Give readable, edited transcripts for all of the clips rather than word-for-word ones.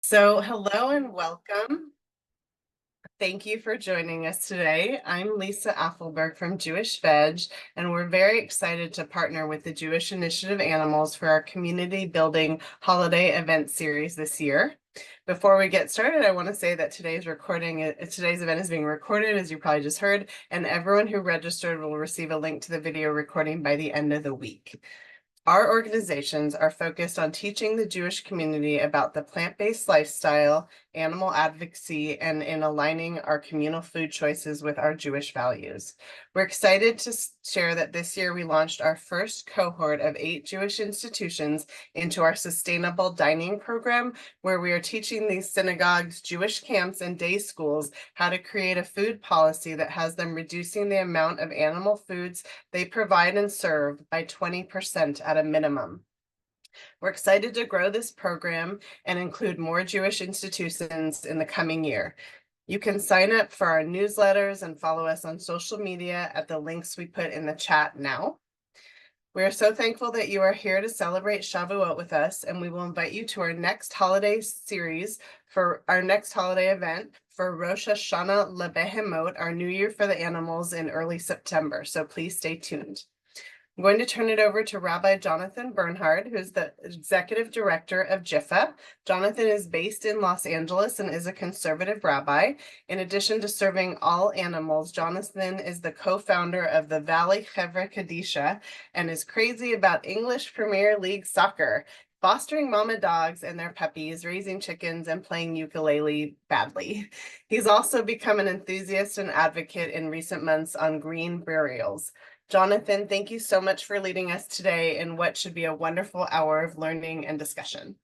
So, hello and welcome. Thank you for joining us today. I'm Lisa Affelberg from Jewish Veg, and we're very excited to partner with the Jewish Initiative Animals for our community building holiday event series this year. Before we get started, I want to say that today's event is being recorded, as you probably just heard, and everyone who registered will receive a link to the video recording by the end of the week. Our organizations are focused on teaching the Jewish community about the plant-based lifestyle, animal advocacy, and in aligning our communal food choices with our Jewish values. We're excited to share that this year we launched our first cohort of 8 Jewish institutions into our sustainable dining program, where we are teaching these synagogues, Jewish camps, and day schools how to create a food policy that has them reducing the amount of animal foods they provide and serve by 20% at a minimum. We're excited to grow this program and include more Jewish institutions in the coming year. You can sign up for our newsletters and follow us on social media at the links we put in the chat now. We are so thankful that you are here to celebrate Shavu'ot with us, and we will invite you to our next holiday series for our next holiday event for Rosh Hashanah LeBehemot, our New Year for the Animals, in early September. So please stay tuned. I'm going to turn it over to Rabbi Jonathan Bernhard, who's the executive director of JIFA. Jonathan is based in Los Angeles and is a conservative rabbi. In addition to serving all animals, Jonathan is the co-founder of the Valley Chevra Kadisha and is crazy about English Premier League soccer, fostering mama dogs and their puppies, raising chickens, and playing ukulele badly. He's also become an enthusiast and advocate in recent months on green burials. Jonathan, thank you so much for leading us today in what should be a wonderful hour of learning and discussion.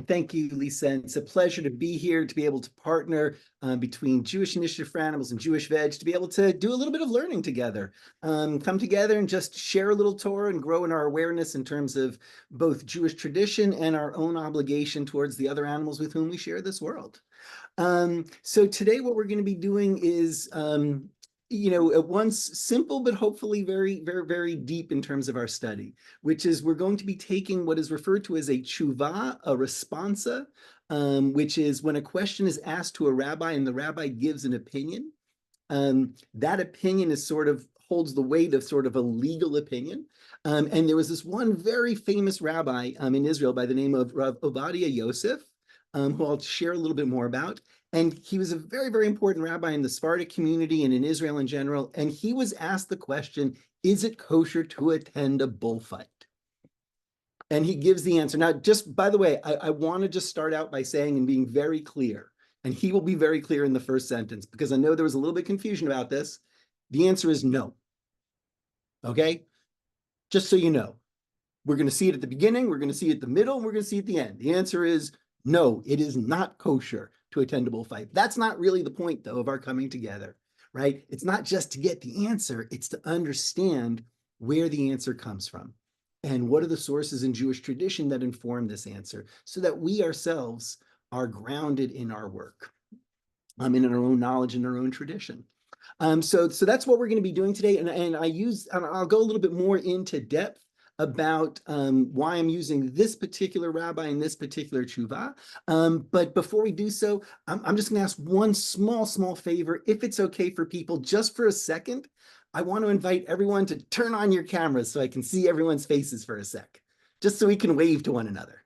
Thank you, Lisa. And it's a pleasure to be here, to be able to partner between Jewish Initiative for Animals and Jewish Veg, to be able to do a little bit of learning together, come together and just share a little Torah and grow in our awareness in terms of both Jewish tradition and our own obligation towards the other animals with whom we share this world. So today what we're going to be doing is at once simple, but hopefully very, very, very deep in terms of our study, which is we're going to be taking what is referred to as a teshuvah, a responsa, which is when a question is asked to a rabbi and the rabbi gives an opinion. That opinion is holds the weight of sort of a legal opinion. And there was this one very famous rabbi in Israel by the name of Rav Ovadia Yosef, who I'll share a little bit more about. And he was a very, very important rabbi in the Sephardic community and in Israel in general. And he was asked the question, is it kosher to attend a bullfight? And he gives the answer. Now, just by the way, I want to just start out by saying and being very clear, and he will be very clear in the first sentence, because I know there was a little bit of confusion about this. The answer is no. Okay? Just so you know. We're going to see it at the beginning, we're going to see it at the middle, and we're going to see it at the end. The answer is no, it is not kosher to attend a bullfight. That's not really the point, though, of our coming together, right? It's not just to get the answer, it's to understand where the answer comes from and what are the sources in Jewish tradition that inform this answer so that we ourselves are grounded in our work, in our own knowledge and our own tradition. So that's what we're going to be doing today. And I'll go a little bit more into depth about why I'm using this particular rabbi and this particular teshuvah. But before we do so, I'm just going to ask one small favor, if it's okay for people, just for a second. I want to invite everyone to turn on your cameras so I can see everyone's faces for a sec, just so we can wave to one another.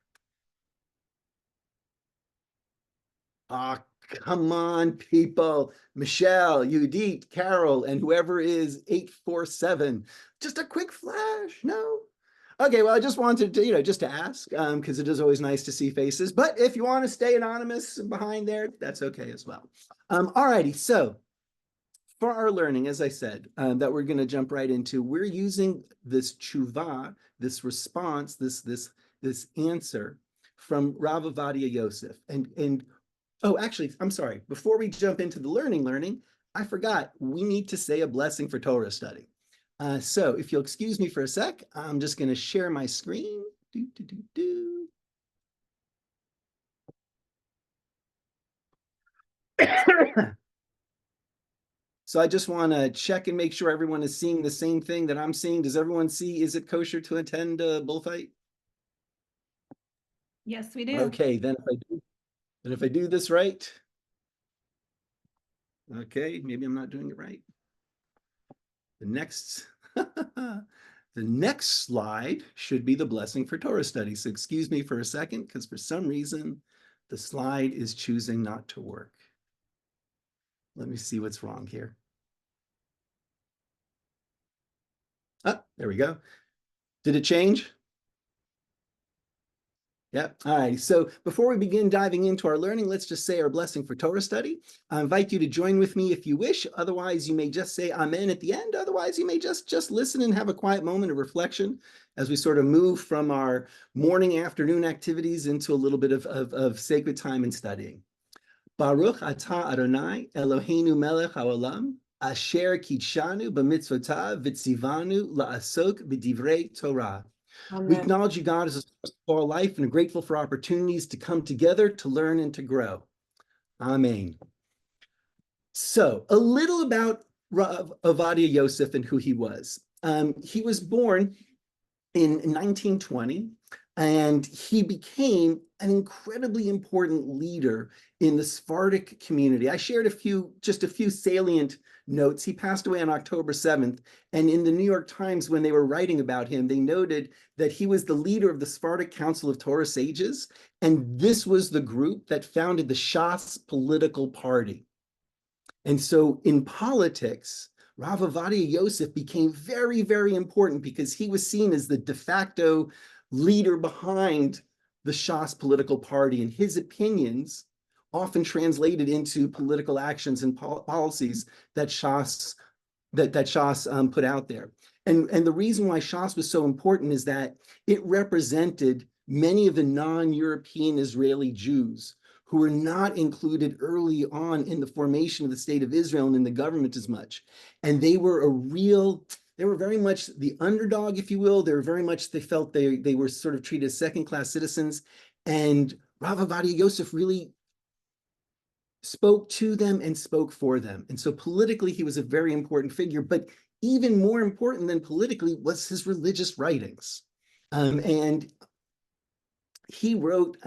Come on, people. Michelle, Judith, Carol, and whoever is 847. Just a quick flash, no? Okay, well, I just wanted to, just to ask, because it is always nice to see faces. But if you want to stay anonymous behind there, that's okay as well. All righty, so for our learning, as I said, that we're going to jump right into, we're using this teshuvah, this response, this answer from Rav Ovadia Yosef. And oh, actually, I'm sorry. Before we jump into the learning, I forgot we need to say a blessing for Torah study. So if you'll excuse me for a sec, I'm just going to share my screen. So I just want to check and make sure everyone is seeing the same thing that I'm seeing. Does everyone see, is it kosher to attend a bullfight? Yes, we do. Okay, then if I do this right, okay, maybe I'm not doing it right. The next, the next slide should be the blessing for Torah study. So excuse me for a second, because for some reason, the slide is choosing not to work. Let me see what's wrong here. Ah, there we go. Did it change? Yep. All right. So before we begin diving into our learning, let's just say our blessing for Torah study. I invite you to join with me if you wish. Otherwise, you may just say amen at the end. Otherwise, you may just listen and have a quiet moment of reflection as we sort of move from our morning, afternoon activities into a little bit of sacred time and studying. Baruch atah Adonai Eloheinu melech haolam asher kitshanu b'mitzvotav v'tzivanu la'asok b'divrei Torah. We acknowledge you, God, as a source of our life and are grateful for opportunities to come together to learn and to grow. Amen. So, a little about Rav Ovadia Yosef and who he was. He was born in 1920, and he became an incredibly important leader in the Sephardic community. I shared just a few salient notes. He passed away on October 7th, and in the New York Times, when they were writing about him, they noted that he was the leader of the Sephardic Council of Torah Sages, and this was the group that founded the Shas political party. And so in politics, Rav Ovadia Yosef became very, very important because he was seen as the de facto leader behind the Shas political party, and his opinions often translated into political actions and policies that Shas put out there. And the reason why Shas was so important is that it represented many of the non-European Israeli Jews who were not included early on in the formation of the state of Israel and in the government as much. And they were they were very much the underdog, if you will. They felt they were sort of treated as second-class citizens. And Rav Ovadia Yosef really spoke to them and spoke for them. And so politically, he was a very important figure, but even more important than politically was his religious writings. And he wrote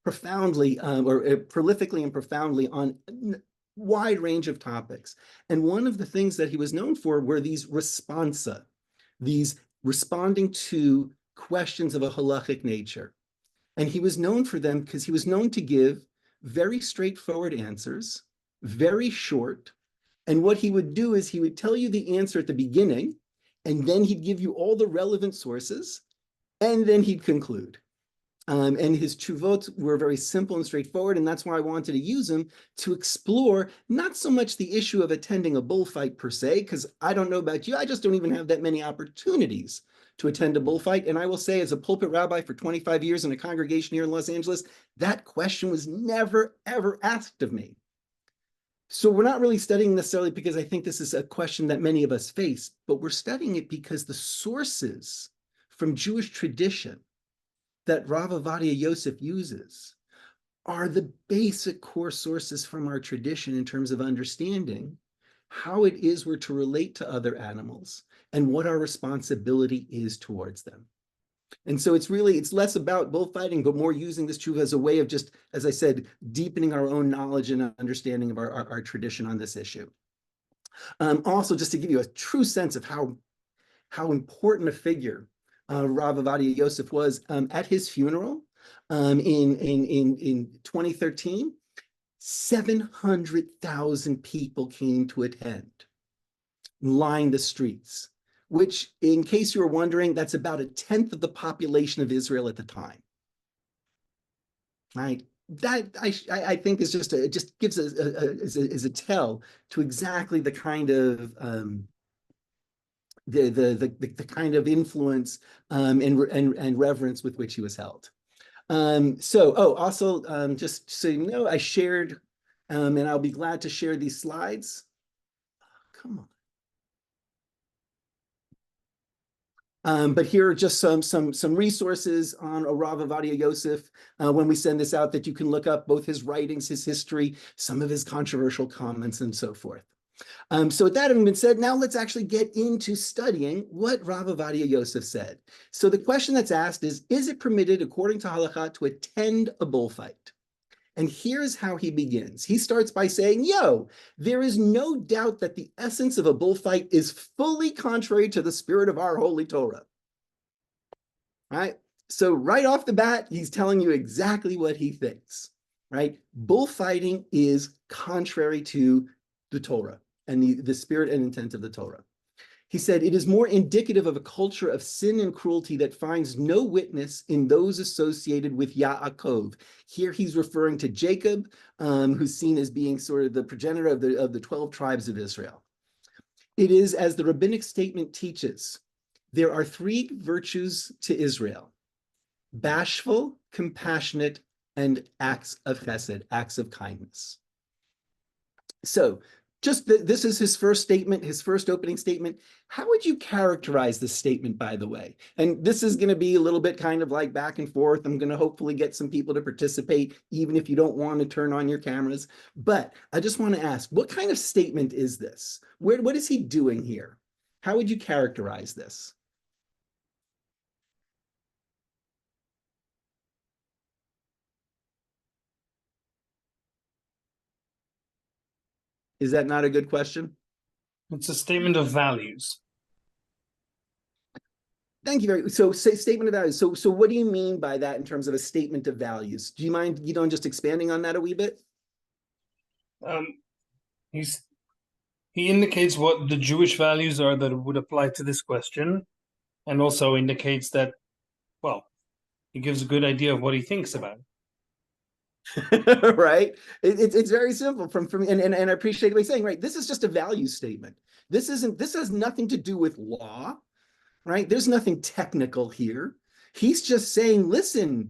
profoundly or prolifically and profoundly on a wide range of topics. And one of the things that he was known for were these responsa, these responding to questions of a halachic nature. And he was known for them because he was known to give very straightforward answers, very short. And what he would do is he would tell you the answer at the beginning, and then he'd give you all the relevant sources, and then he'd conclude. And his teshuvot were very simple and straightforward, and that's why I wanted to use him to explore not so much the issue of attending a bullfight per se, because I don't know about you, I just don't even have that many opportunities to attend a bullfight. And I will say, as a pulpit rabbi for 25 years in a congregation here in Los Angeles, that question was never, ever asked of me. So we're not really studying necessarily because I think this is a question that many of us face, but we're studying it because the sources from Jewish tradition that Rav Ovadia Yosef uses are the basic core sources from our tradition in terms of understanding how it is we're to relate to other animals and what our responsibility is towards them. And so it's less about bullfighting, but more using this teshuvah as a way of just, as I said, deepening our own knowledge and understanding of our tradition on this issue. Also, just to give you a true sense of how important a figure Rav Ovadia Yosef was, at his funeral in 2013, 700,000 people came to attend, lined the streets, which, in case you were wondering, that's about 1/10 of the population of Israel at the time. Right? That I think is just it just gives is a tell to exactly the kind of the kind of influence and reverence with which he was held. Also, just so you know, I shared, and I'll be glad to share these slides. Come on. But here are just some resources on Rav Ovadia Yosef when we send this out that you can look up, both his writings, his history, some of his controversial comments, and so forth. So with that having been said, now let's actually get into studying what Rav Ovadia Yosef said. So the question that's asked is it permitted, according to Halacha, to attend a bullfight? And here's how he begins. He starts by saying, there is no doubt that the essence of a bullfight is fully contrary to the spirit of our holy Torah. Right? So right off the bat, he's telling you exactly what he thinks, right? Bullfighting is contrary to the Torah and the spirit and intent of the Torah. He said, it is more indicative of a culture of sin and cruelty that finds no witness in those associated with Yaakov. Here he's referring to Jacob, who's seen as being sort of the progenitor of the 12 tribes of Israel. It is, as the rabbinic statement teaches, there are 3 virtues to Israel: bashful, compassionate, and acts of chesed, acts of kindness. So this is his first statement, his first opening statement. How would you characterize this statement, by the way? And this is going to be a little bit kind of like back and forth. I'm going to hopefully get some people to participate, even if you don't want to turn on your cameras. But I just want to ask, what kind of statement is this? What is he doing here? How would you characterize this? Is that not a good question? It's a statement of values. Thank you very much. So say statement of values. So what do you mean by that in terms of a statement of values? Do you mind, just expanding on that a wee bit? He indicates what the Jewish values are that would apply to this question, and also indicates that, well, he gives a good idea of what he thinks about it. Right? It's very simple and I appreciate what he's saying, right? This is just a value statement. This has nothing to do with law, right? There's nothing technical here. He's just saying, listen,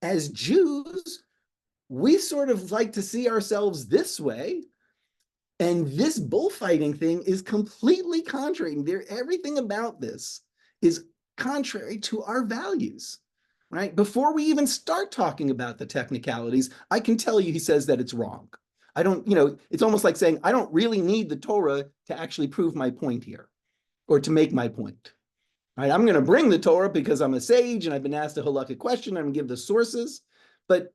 as Jews, we sort of like to see ourselves this way. And this bullfighting thing is completely contrary. Everything about this is contrary to our values, right? Before we even start talking about the technicalities, I can tell you he says that it's wrong. I don't, it's almost like saying, I don't really need the Torah to actually prove my point here or to make my point. Right? I'm going to bring the Torah because I'm a sage and I've been asked a halakhic question. I'm going to give the sources. But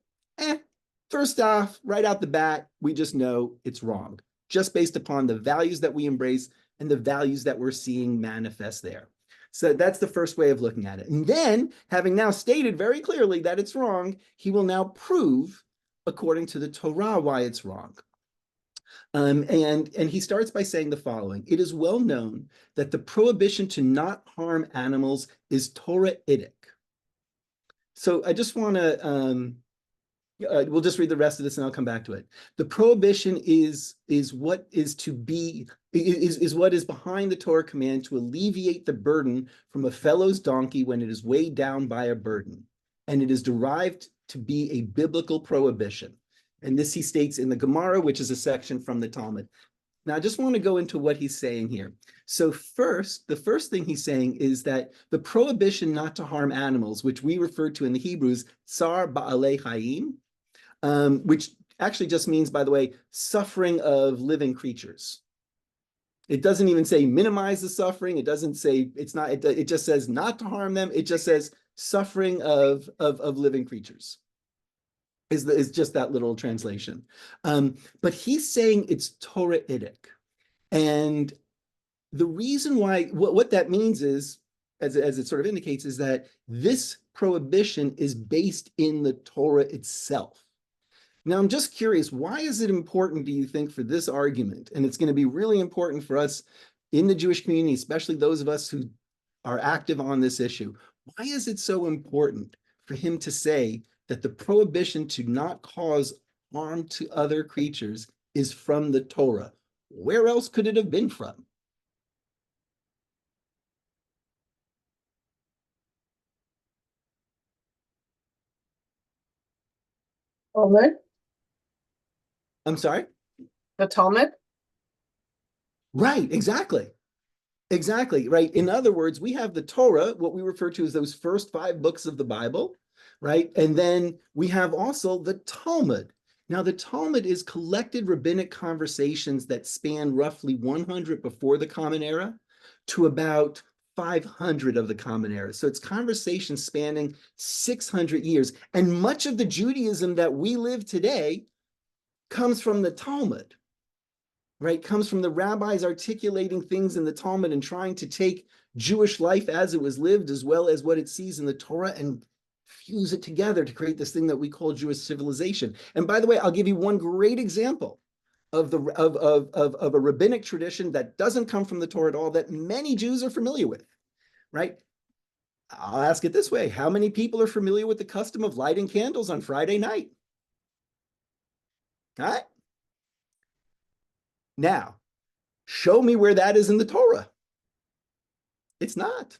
first off, right out the bat, we just know it's wrong, just based upon the values that we embrace and the values that we're seeing manifest there. So that's the first way of looking at it. And then, having now stated very clearly that it's wrong, he will now prove, according to the Torah, why it's wrong. And he starts by saying the following: it is well known that the prohibition to not harm animals is Torah-idic. So I just want to, we'll just read the rest of this and I'll come back to it. The prohibition is what is behind the Torah command to alleviate the burden from a fellow's donkey when it is weighed down by a burden. And it is derived to be a biblical prohibition. And this he states in the Gemara, which is a section from the Talmud. Now, I just want to go into what he's saying here. So the first thing he's saying is that the prohibition not to harm animals, which we refer to in the Hebrews, tza'ar ba'alei chayim, which actually just means, by the way, suffering of living creatures. It doesn't even say minimize the suffering. It doesn't say it just says not to harm them. It just says suffering of living creatures. Is just that little translation. But he's saying it's Torah-idic. And the reason why, what that means is, as it sort of indicates, is that this prohibition is based in the Torah itself. Now, I'm just curious, why is it important, do you think, for this argument? And it's going to be really important for us in the Jewish community, especially those of us who are active on this issue. Why is it so important for him to say that the prohibition to not cause harm to other creatures is from the Torah? Where else could it have been from? Talmud? I'm sorry? The Talmud? Right, exactly. Exactly, right. In other words, we have the Torah, what we refer to as those first 5 books of the Bible, right? And then we have also the Talmud. Now, the Talmud is collected rabbinic conversations that span roughly 100 before the Common Era to about 500 of the Common Era. So it's conversations spanning 600 years. And much of the Judaism that we live today comes from the Talmud, right? Comes from the rabbis articulating things in the Talmud and trying to take Jewish life as it was lived, as well as what it sees in the Torah, and fuse it together to create this thing that we call Jewish civilization. And by the way, I'll give you one great example of a rabbinic tradition that doesn't come from the Torah at all, that many Jews are familiar with, right? I'll ask it this way. How many people are familiar with the custom of lighting candles on Friday night? All right. Now, show me where that is in the Torah. It's not,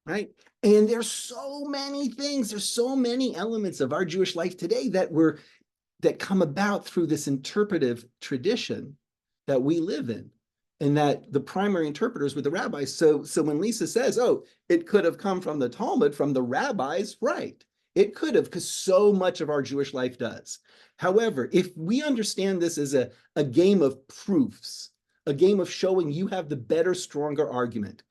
right? And there's so many things, there's so many elements of our Jewish life today that come about through this interpretive tradition that we live in, and that the primary interpreters were the rabbis. So when Lisa says, oh, it could have come from the Talmud, from the rabbis, right? It could have, because so much of our Jewish life does. However, if we understand this as a game of proofs, a game of showing you have the better, stronger argument,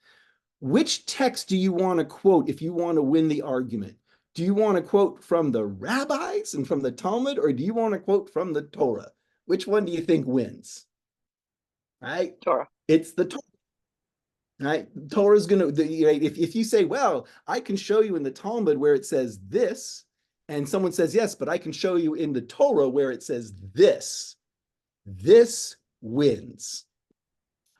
which text do you want to quote if you want to win the argument? Do you want to quote from the rabbis and from the Talmud, or do you want to quote from the Torah? Which one do you think wins? Right? Torah. It's the Torah. Right? Torah is going to, if you say, well, I can show you in the Talmud where it says this, and someone says, yes, but I can show you in the Torah where it says this wins.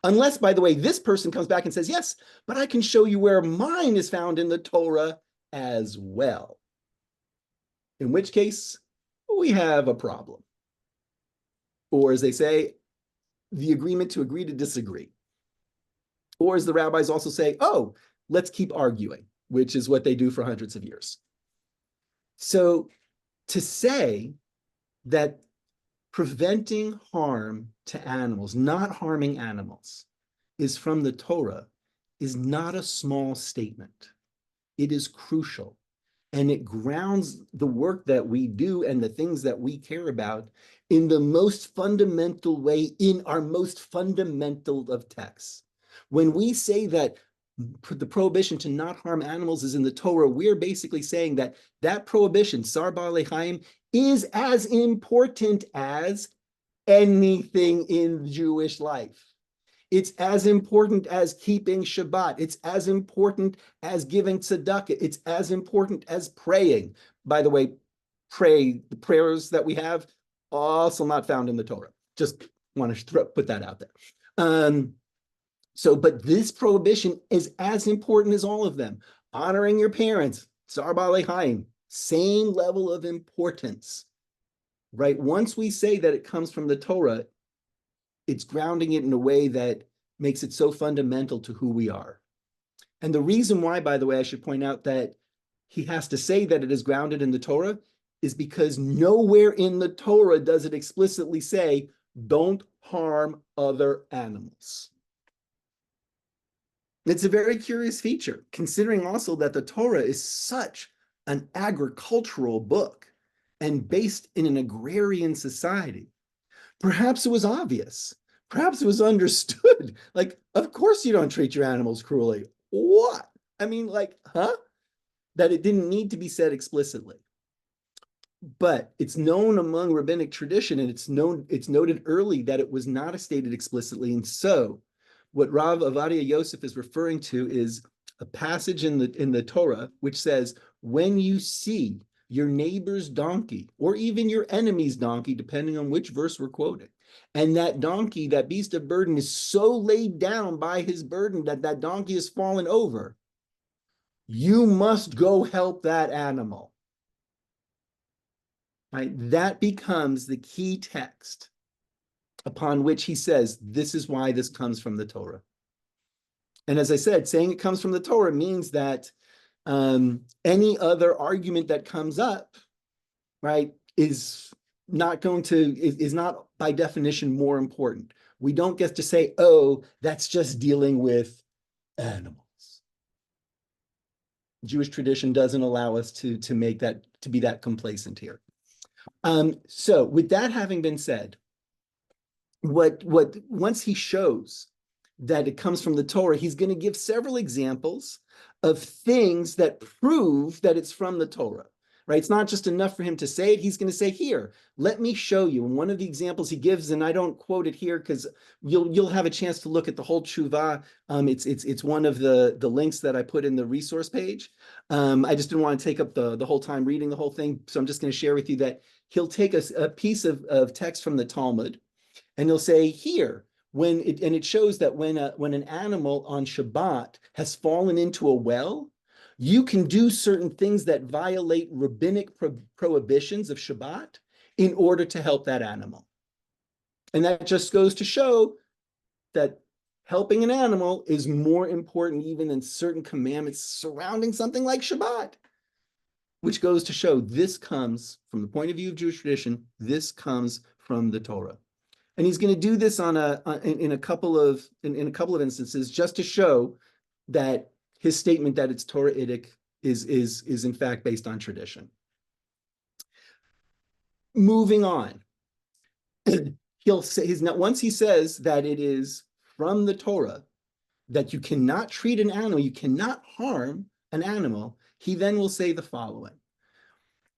Unless, by the way, this person comes back and says, yes, but I can show you where mine is found in the Torah as well. In which case, we have a problem. Or as they say, the agreement to agree to disagree. Or as the rabbis also say, oh, let's keep arguing, which is what they do for hundreds of years. So to say that preventing harm to animals, not harming animals, is from the Torah is not a small statement. It is crucial. And it grounds the work that we do and the things that we care about in the most fundamental way, in our most fundamental of texts. When we say that the prohibition to not harm animals is in the Torah, we're basically saying that that prohibition, tza'ar ba'alei chayim, is as important as anything in Jewish life. It's as important as keeping Shabbat. It's as important as giving tzedakah. It's as important as praying. By the way, the prayers that we have, also not found in the Torah. Just want to put that out there. But this prohibition is as important as all of them. Honoring your parents, tza'ar ba'alei chayim, same level of importance, right? Once we say that it comes from the Torah, it's grounding it in a way that makes it so fundamental to who we are. And the reason why, by the way, I should point out that he has to say that it is grounded in the Torah is because nowhere in the Torah does it explicitly say, don't harm other animals. It's a very curious feature, considering also that the Torah is such an agricultural book and based in an agrarian society. Perhaps it was obvious. Perhaps it was understood. Like, of course you don't treat your animals cruelly. What? I mean, like, huh? That it didn't need to be said explicitly. But it's known among rabbinic tradition, and it's noted early that it was not stated explicitly. And so what Rav Ovadia Yosef is referring to is a passage in the Torah which says, when you see your neighbor's donkey, or even your enemy's donkey, depending on which verse we're quoting, and that donkey, that beast of burden, is so laid down by his burden that that donkey has fallen over, you must go help that animal. Right? That becomes the key text upon which he says, this is why this comes from the Torah. And as I said, saying it comes from the Torah means that any other argument that comes up, right, is not by definition more important. We don't get to say, oh, that's just dealing with animals. Jewish tradition doesn't allow us to make that, to be that complacent here. So with that having been said, once he shows that it comes from the Torah, he's going to give several examples of things that prove that it's from the Torah, right? It's not just enough for him to say it. He's going to say, here, let me show you. And one of the examples he gives, and I don't quote it here because you'll have a chance to look at the whole teshuvah. It's one of the links that I put in the resource page. I just didn't want to take up the whole time reading the whole thing. So I'm just going to share with you that he'll take a piece of text from the Talmud, and he'll say, here, it shows that when an animal on Shabbat has fallen into a well, you can do certain things that violate rabbinic prohibitions of Shabbat in order to help that animal. And that just goes to show that helping an animal is more important even than certain commandments surrounding something like Shabbat, which goes to show this comes from the point of view of Jewish tradition, this comes from the Torah. And he's going to do this in a couple of instances just to show that his statement that it's Torah-idic is in fact based on tradition. Moving on, he'll say once he says that it is from the Torah, that you cannot treat an animal, you cannot harm an animal, he then will say the following.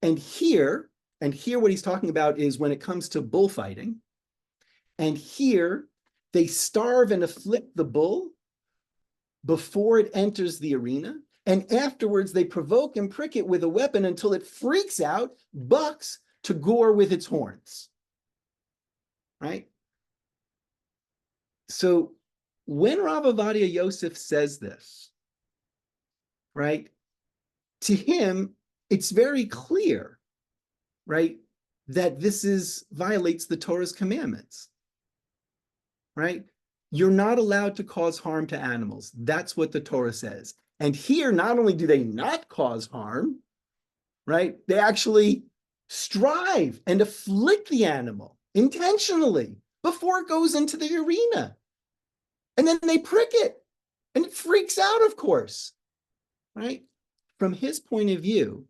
And here what he's talking about is when it comes to bullfighting. And here, they starve and afflict the bull before it enters the arena. And afterwards, they provoke and prick it with a weapon until it freaks out, bucks to gore with its horns. Right? So when Rav Ovadia Yosef says this, right, to him, it's very clear, right, that this violates the Torah's commandments. Right? You're not allowed to cause harm to animals. That's what the Torah says. And here, not only do they not cause harm, right? They actually strive and afflict the animal intentionally before it goes into the arena. And then they prick it and it freaks out, of course, right? From his point of view,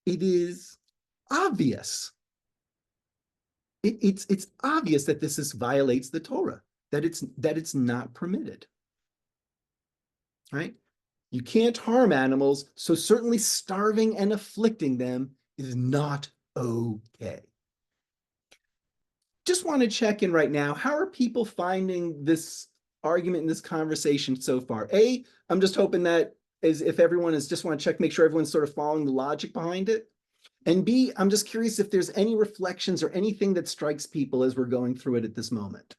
it is obvious. It's obvious that this violates the Torah, that it's not permitted, right? You can't harm animals, so certainly starving and afflicting them is not okay. Just want to check in right now. How are people finding this argument in this conversation so far? I'm just hoping that if everyone is just want to check, make sure everyone's sort of following the logic behind it. And B, I'm just curious if there's any reflections or anything that strikes people as we're going through it at this moment.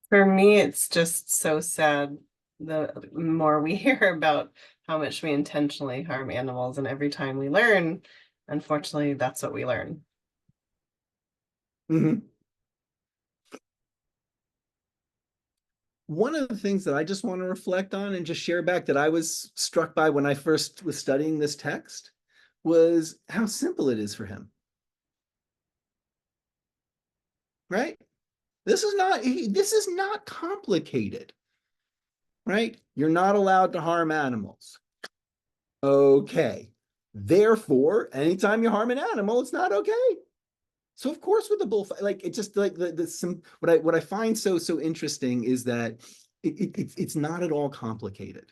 For me, it's just so sad the more we hear about how much we intentionally harm animals, and every time we learn, unfortunately, that's what we learn. Mm-hmm. One of the things that I just want to reflect on and just share back that I was struck by when I first was studying this text was how simple it is for him. Right? This is not complicated. Right? You're not allowed to harm animals. Okay. Therefore, anytime you harm an animal, it's not okay. So of course, with the bullfight, like it's just like what I find so interesting is that it's not at all complicated.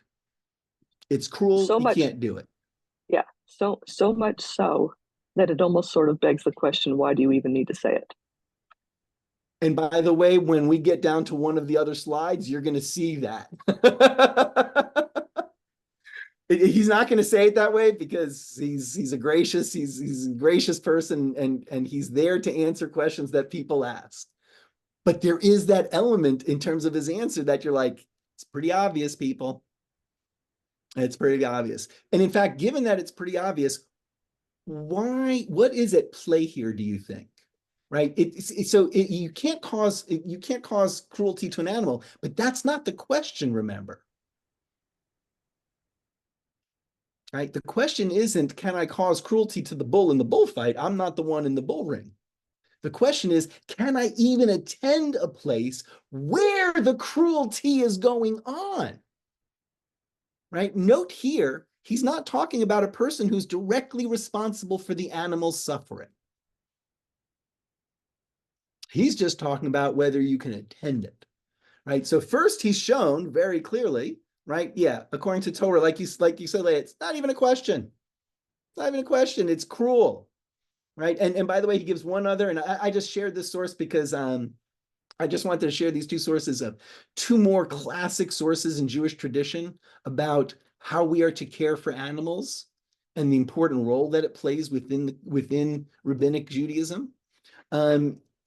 It's cruel. So much, you can't do it. Yeah, so much so that it almost sort of begs the question: why do you even need to say it? And by the way, when we get down to one of the other slides, you're going to see that. He's not going to say it that way because he's a gracious person and he's there to answer questions that people ask. But there is that element in terms of his answer that you're like, it's pretty obvious, people. It's pretty obvious. And in fact, given that it's pretty obvious, what is at play here, do you think? Right? You can't cause cruelty to an animal, but that's not the question, remember. Right? The question isn't, can I cause cruelty to the bull in the bullfight? I'm not the one in the bull ring. The question is, can I even attend a place where the cruelty is going on? Right? Note here, he's not talking about a person who's directly responsible for the animal's suffering. He's just talking about whether you can attend it, right? So first he's shown very clearly, right? Yeah, according to Torah, like you said, it's not even a question. It's not even a question. It's cruel, right? And by the way, he gives one other, and I just shared this source because I just wanted to share these two sources of two more classic sources in Jewish tradition about how we are to care for animals and the important role that it plays within rabbinic Judaism.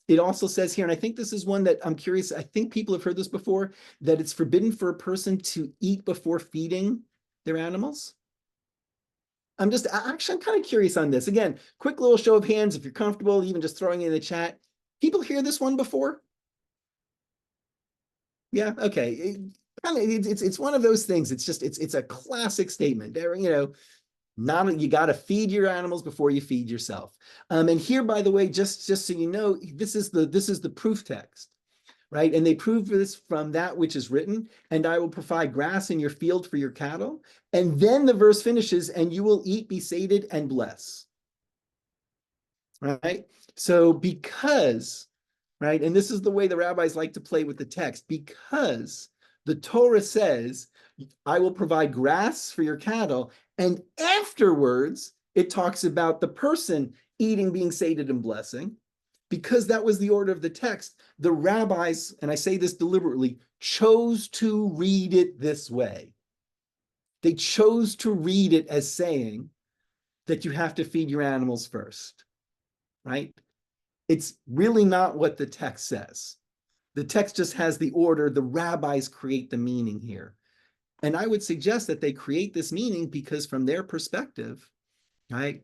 It also says here, and I think this is one that I'm curious, I think people have heard this before, that it's forbidden for a person to eat before feeding their animals. I'm kind of curious on this. Again, quick little show of hands, if you're comfortable, even just throwing it in the chat. People hear this one before? Yeah, okay. It's one of those things. It's a classic statement. You got to feed your animals before you feed yourself. And here, by the way, just so you know, this is the proof text, right? And they prove this from that which is written, and I will provide grass in your field for your cattle. And then the verse finishes, and you will eat, be sated, and bless. Right? So because, right, and this is the way the rabbis like to play with the text, because the Torah says, I will provide grass for your cattle, and afterwards, it talks about the person eating, being sated, and blessing. Because that was the order of the text, the rabbis, and I say this deliberately, chose to read it this way. They chose to read it as saying that you have to feed your animals first, right? It's really not what the text says. The text just has the order. The rabbis create the meaning here. And I would suggest that they create this meaning because from their perspective, right,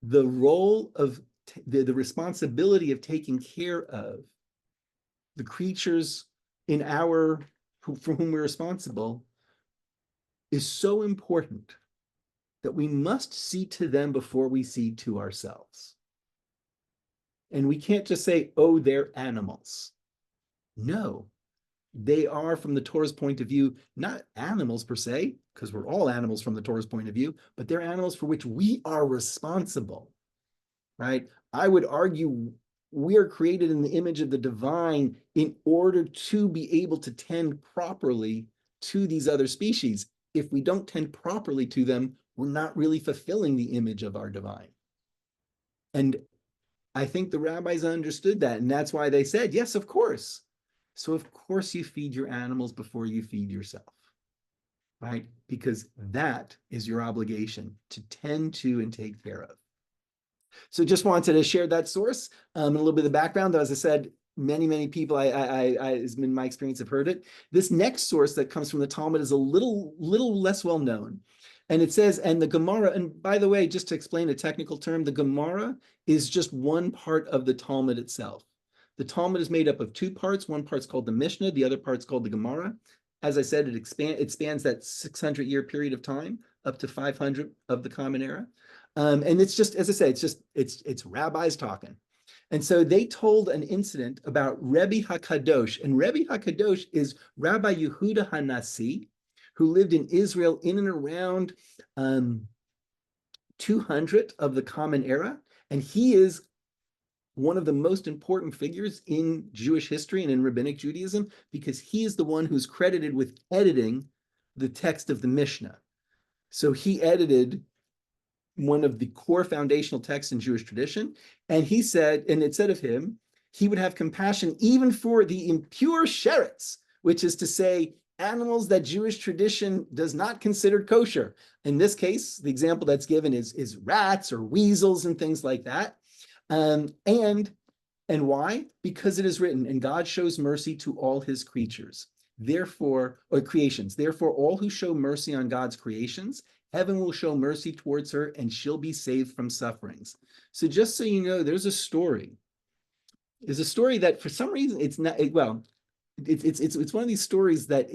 the role of the responsibility of taking care of the creatures for whom we're responsible is so important that we must see to them before we see to ourselves. And we can't just say, oh, they're animals. No. They are, from the Torah's point of view, not animals per se, because we're all animals from the Torah's point of view, but they're animals for which we are responsible, right? I would argue we are created in the image of the divine in order to be able to tend properly to these other species. If we don't tend properly to them, we're not really fulfilling the image of our divine. And I think the rabbis understood that, and that's why they said, yes, of course. So of course you feed your animals before you feed yourself, right? Because that is your obligation to tend to and take care of. So just wanted to share that source and a little bit of the background. Though, as I said, many people, as in my experience, have heard it. This next source that comes from the Talmud is a little less well known. And it says, and the Gemara, and by the way, just to explain a technical term, the Gemara is just one part of the Talmud itself. The Talmud is made up of two parts. One part's called the Mishnah, the other part's called the Gemara. As I said, it spans that 600-year period of time up to 500 of the Common Era. And it's just, as I say, it's rabbis talking. And so they told an incident about Rebbe HaKadosh. And Rebbe HaKadosh is Rabbi Yehuda HaNasi, who lived in Israel in and around 200 of the Common Era. And he is one of the most important figures in Jewish history and in Rabbinic Judaism, because he is the one who's credited with editing the text of the Mishnah. So he edited one of the core foundational texts in Jewish tradition. And he said, and it said of him, he would have compassion even for the impure sherets, which is to say, animals that Jewish tradition does not consider kosher. In this case, the example that's given is rats or weasels and things like that. And why? Because it is written, and God shows mercy to all his creatures, therefore, or creations. Therefore, all who show mercy on God's creations, heaven will show mercy towards her, and she'll be saved from sufferings. So just so you know, there's a story. There's a story that for some reason it's not, it's one of these stories that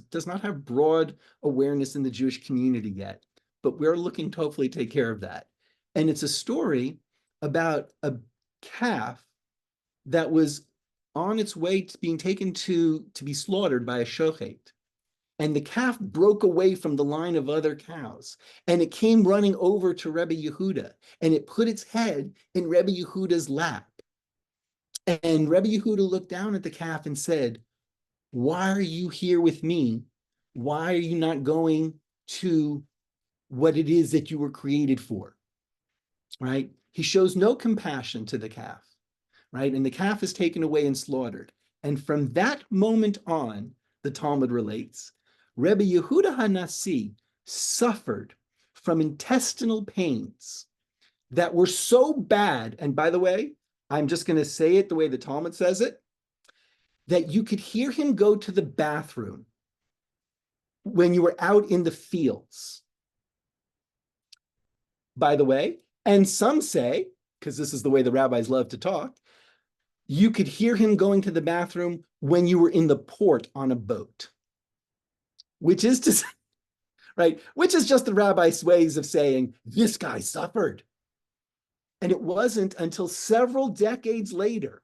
does not have broad awareness in the Jewish community yet, but we're looking to hopefully take care of that. And it's a story about a calf that was on its way to being taken to be slaughtered by a shochet. And the calf broke away from the line of other cows, and it came running over to Rabbi Yehuda, and it put its head in Rabbi Yehuda's lap. And Rabbi Yehuda looked down at the calf and said, "Why are you here with me? Why are you not going to what it is that you were created for?" Right? He shows no compassion to the calf, right? And the calf is taken away and slaughtered. And from that moment on, the Talmud relates, Rabbi Yehuda HaNasi suffered from intestinal pains that were so bad, and by the way, I'm just going to say it the way the Talmud says it, that you could hear him go to the bathroom when you were out in the fields. By the way, and some say, because this is the way the rabbis love to talk, you could hear him going to the bathroom when you were in the port on a boat, which is to say, right, which is just the rabbis' ways of saying, this guy suffered. And it wasn't until several decades later,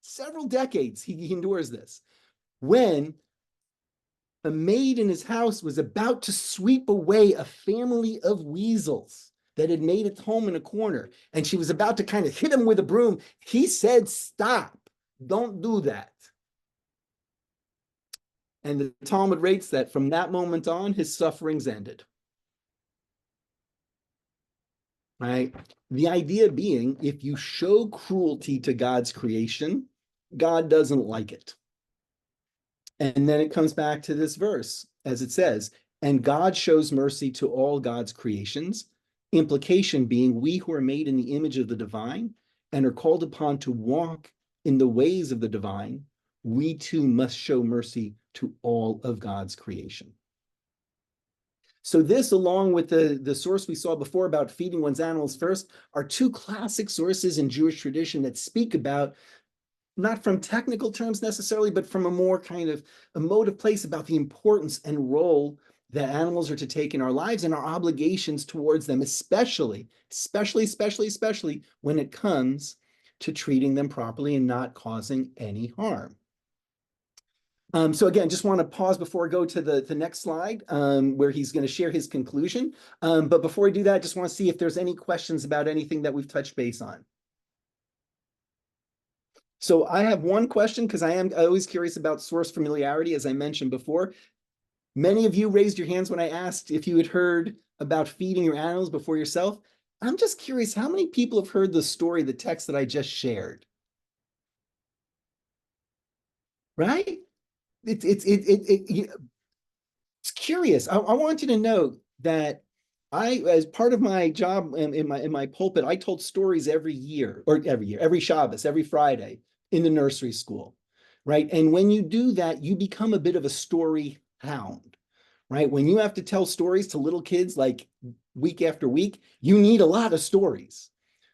he endures this, when a maid in his house was about to sweep away a family of weasels that had made its home in a corner, and she was about to kind of hit him with a broom. He said, "Stop, don't do that." And the Talmud rates that from that moment on, his sufferings ended. Right? The idea being, if you show cruelty to God's creation, God doesn't like it. And then it comes back to this verse, as it says, and God shows mercy to all God's creations, implication being we who are made in the image of the divine and are called upon to walk in the ways of the divine, we too must show mercy to all of God's creation. So this, along with the source we saw before about feeding one's animals first, are two classic sources in Jewish tradition that speak about, not from technical terms necessarily, but from a more kind of emotive place about the importance and role that animals are to take in our lives and our obligations towards them, especially when it comes to treating them properly and not causing any harm. So again, just want to pause before I go to the next slide, where he's going to share his conclusion. But before I do that, I just want to see if there's any questions about anything that we've touched base on. So I have one question, because I am always curious about source familiarity, as I mentioned before. Many of you raised your hands when I asked if you had heard about feeding your animals before yourself. I'm just curious, how many people have heard the story, the text that I just shared? Right? It's curious. I want you to know that as part of my job in my pulpit, I told stories every Shabbos, every Friday in the nursery school, right? And when you do that, you become a bit of a story hound, right? When you have to tell stories to little kids like week after week, you need a lot of stories.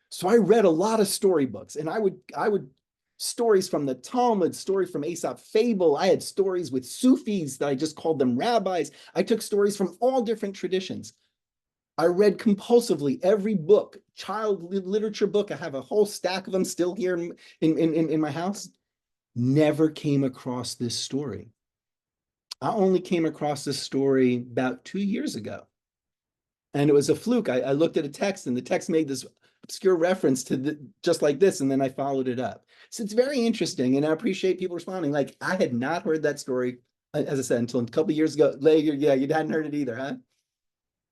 So I read a lot of storybooks, and I would stories from the Talmud, story from Aesop Fable. I had stories with Sufis that I just called them rabbis. I took stories from all different traditions. I read compulsively every book, child literature book. I have a whole stack of them still here in my house. Never came across this story. I only came across this story about 2 years ago. And it was a fluke. I looked at a text, and the text made this obscure reference to just like this, and then I followed it up. So it's very interesting, and I appreciate people responding. Like, I had not heard that story, as I said, until a couple of years ago. Later, yeah, you hadn't heard it either, huh?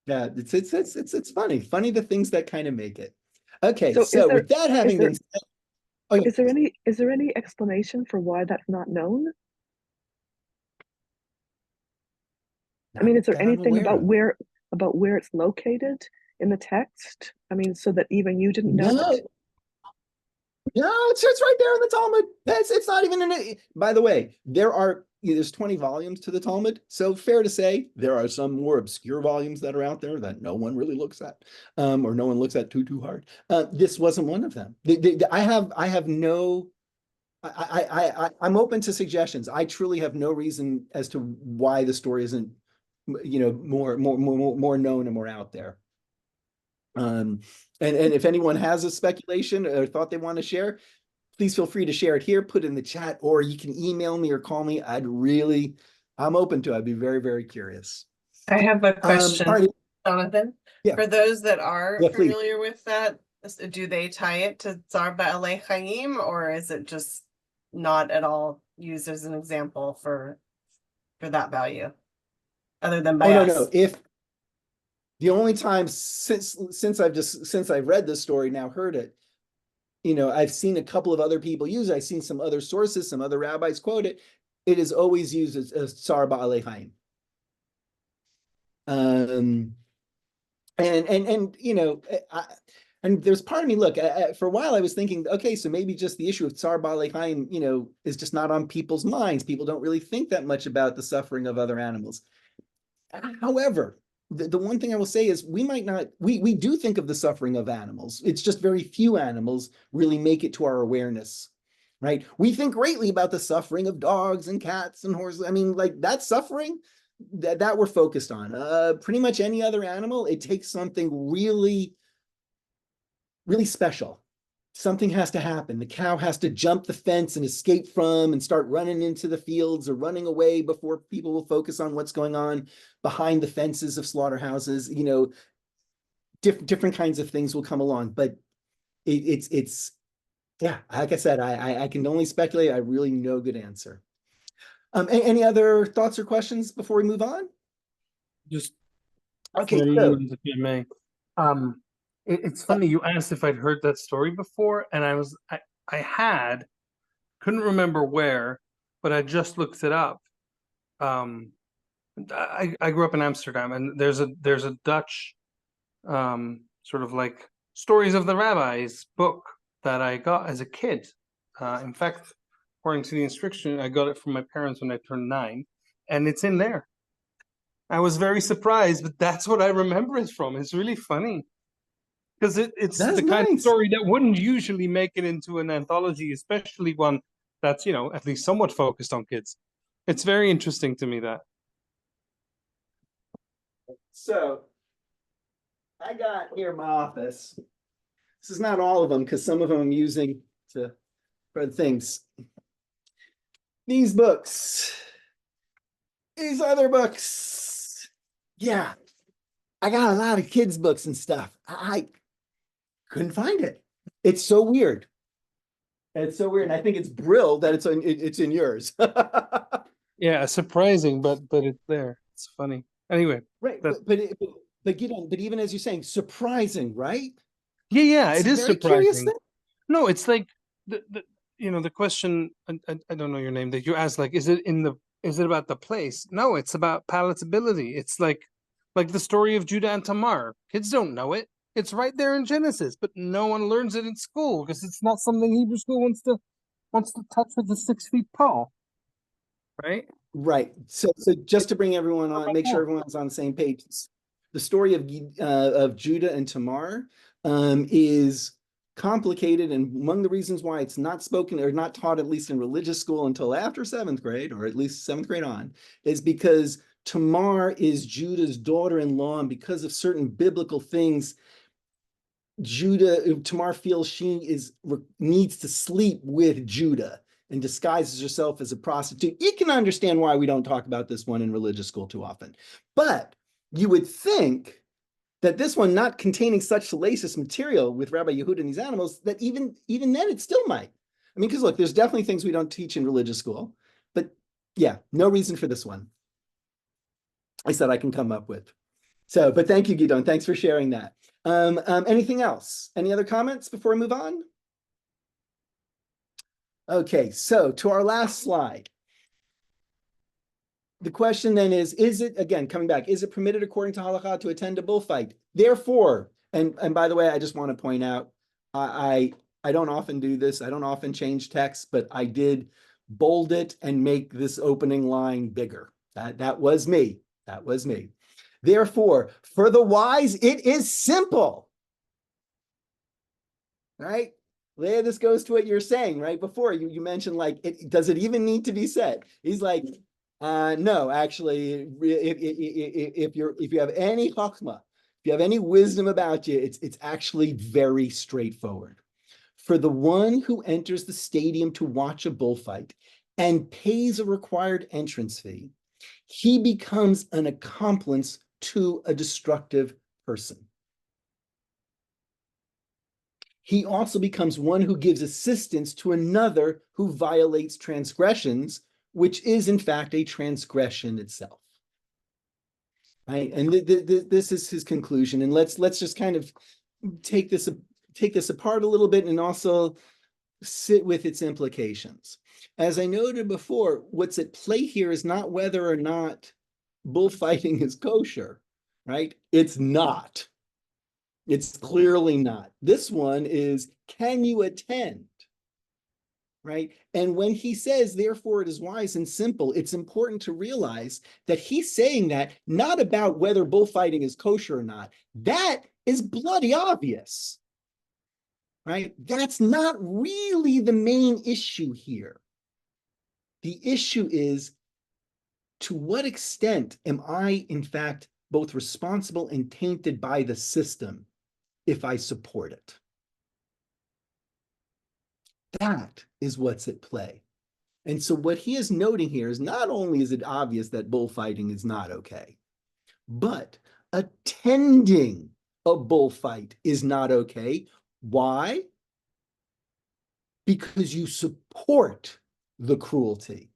Yeah, it's funny the things that kind of make it. Okay, so with that having been said, oh, yeah. Is there any explanation for why that's not known? I mean, is there anything about where it's located in the text? I mean, so that even you didn't know it? No, it's right there in the Talmud. It's not even in it. By the way, there's 20 volumes to the Talmud, so fair to say there are some more obscure volumes that are out there that no one really looks at, or no one looks at too hard. This wasn't one of them. I'm open to suggestions. I truly have no reason as to why the story isn't, more known and more out there. And if anyone has a speculation or thought they want to share, please feel free to share it here, put it in the chat, or you can email me or call me. I'm open to it. I'd be very, very curious. I have a question, all right. Jonathan. Yeah. For those that are Yeah, please. familiar with that, do they tie it to tza'ar ba'alei chayim, or is it just not at all used as an example for that value, other than by us? No. If the only time since I've read this story, now heard it, I've seen a couple of other people use it. I've seen some other sources, some other rabbis quote it. It is always used as tza'ar ba'alei chayim. And there's part of me, look, for a while I was thinking, okay, so maybe just the issue of tza'ar ba'alei chayim, is just not on people's minds. People don't really think that much about the suffering of other animals. However, the one thing I will say is we do think of the suffering of animals. It's just very few animals really make it to our awareness, right? We think greatly about the suffering of dogs and cats and horses. I mean, like that suffering that we're focused on. Pretty much any other animal, it takes something really, really special. Something has to happen. The cow has to jump the fence and escape from and start running into the fields or running away before people will focus on what's going on behind the fences of slaughterhouses. Different kinds of things will come along, but it's yeah, like I said, I can only speculate. I really no good answer. Any other thoughts or questions before we move on? Just okay. If you may. It's funny you asked if I'd heard that story before, and I had, couldn't remember where, but I just looked it up. I grew up in Amsterdam, and there's a Dutch sort of like stories of the rabbis book that I got as a kid. In fact, according to the instruction, I got it from my parents when I turned 9, and it's in there. I was very surprised, but that's what I remember it from. It's really funny. Because it's the kind of story that wouldn't usually make it into an anthology, especially one that's, at least somewhat focused on kids. It's very interesting to me that. So, I got here in my office. This is not all of them, because some of them I'm using for things. These books. These other books. Yeah. I got a lot of kids' books and stuff. I couldn't find it. It's so weird. It's so weird. And I think it's brill that it's in yours. Yeah, surprising, but it's there. It's funny. Anyway. Right. But even as you're saying, surprising, right? Yeah, it is surprising. No, it's like the question, I don't know your name, that you asked, like, is it about the place? No, it's about palatability. It's like the story of Judah and Tamar. Kids don't know it. It's right there in Genesis, but no one learns it in school because it's not something Hebrew school wants to touch with a 6-foot pole. Right? Right. So just to bring everyone on, make sure everyone's on the same page. The story of Judah and Tamar is complicated, and among the reasons why it's not spoken or not taught, at least in religious school, until after 7th grade, or at least 7th grade on, is because Tamar is Judah's daughter-in-law, and because of certain biblical things, Tamar feels she needs to sleep with Judah and disguises herself as a prostitute. You can understand why we don't talk about this one in religious school too often. But you would think that this one, not containing such salacious material with Rabbi Yehuda and these animals, that even then it still might. I mean, because look, there's definitely things we don't teach in religious school. But yeah, no reason for this one. I said I can come up with. So, but thank you, Gidon. Thanks for sharing that. Anything else? Any other comments before we move on? Okay, so to our last slide. The question then is it, again, coming back, is it permitted according to Halacha to attend a bullfight? Therefore, and by the way, I just want to point out, I don't often do this. I don't often change text, but I did bold it and make this opening line bigger. That was me. That was me. Therefore, for the wise, it is simple. Right? Leah, this goes to what you're saying right before. You mentioned, like, does it even need to be said? He's like, no, actually, if you have any chachma, you have any wisdom about you, it's actually very straightforward. For the one who enters the stadium to watch a bullfight and pays a required entrance fee, he becomes an accomplice to a destructive person. He also becomes one who gives assistance to another who violates transgressions, which is in fact a transgression itself. Right? And this is his conclusion. And let's just kind of take this apart a little bit and also sit with its implications. As I noted before, what's at play here is not whether or not bullfighting is kosher, right? It's not. It's clearly not. This one is, can you attend? Right? And when he says, therefore it is wise and simple, it's important to realize that he's saying that not about whether bullfighting is kosher or not. That is bloody obvious. Right? That's not really the main issue here. The issue is, to what extent am I, in fact, both responsible and tainted by the system if I support it? That is what's at play. And so what he is noting here is, not only is it obvious that bullfighting is not okay, but attending a bullfight is not okay. Why? Because you support the cruelty,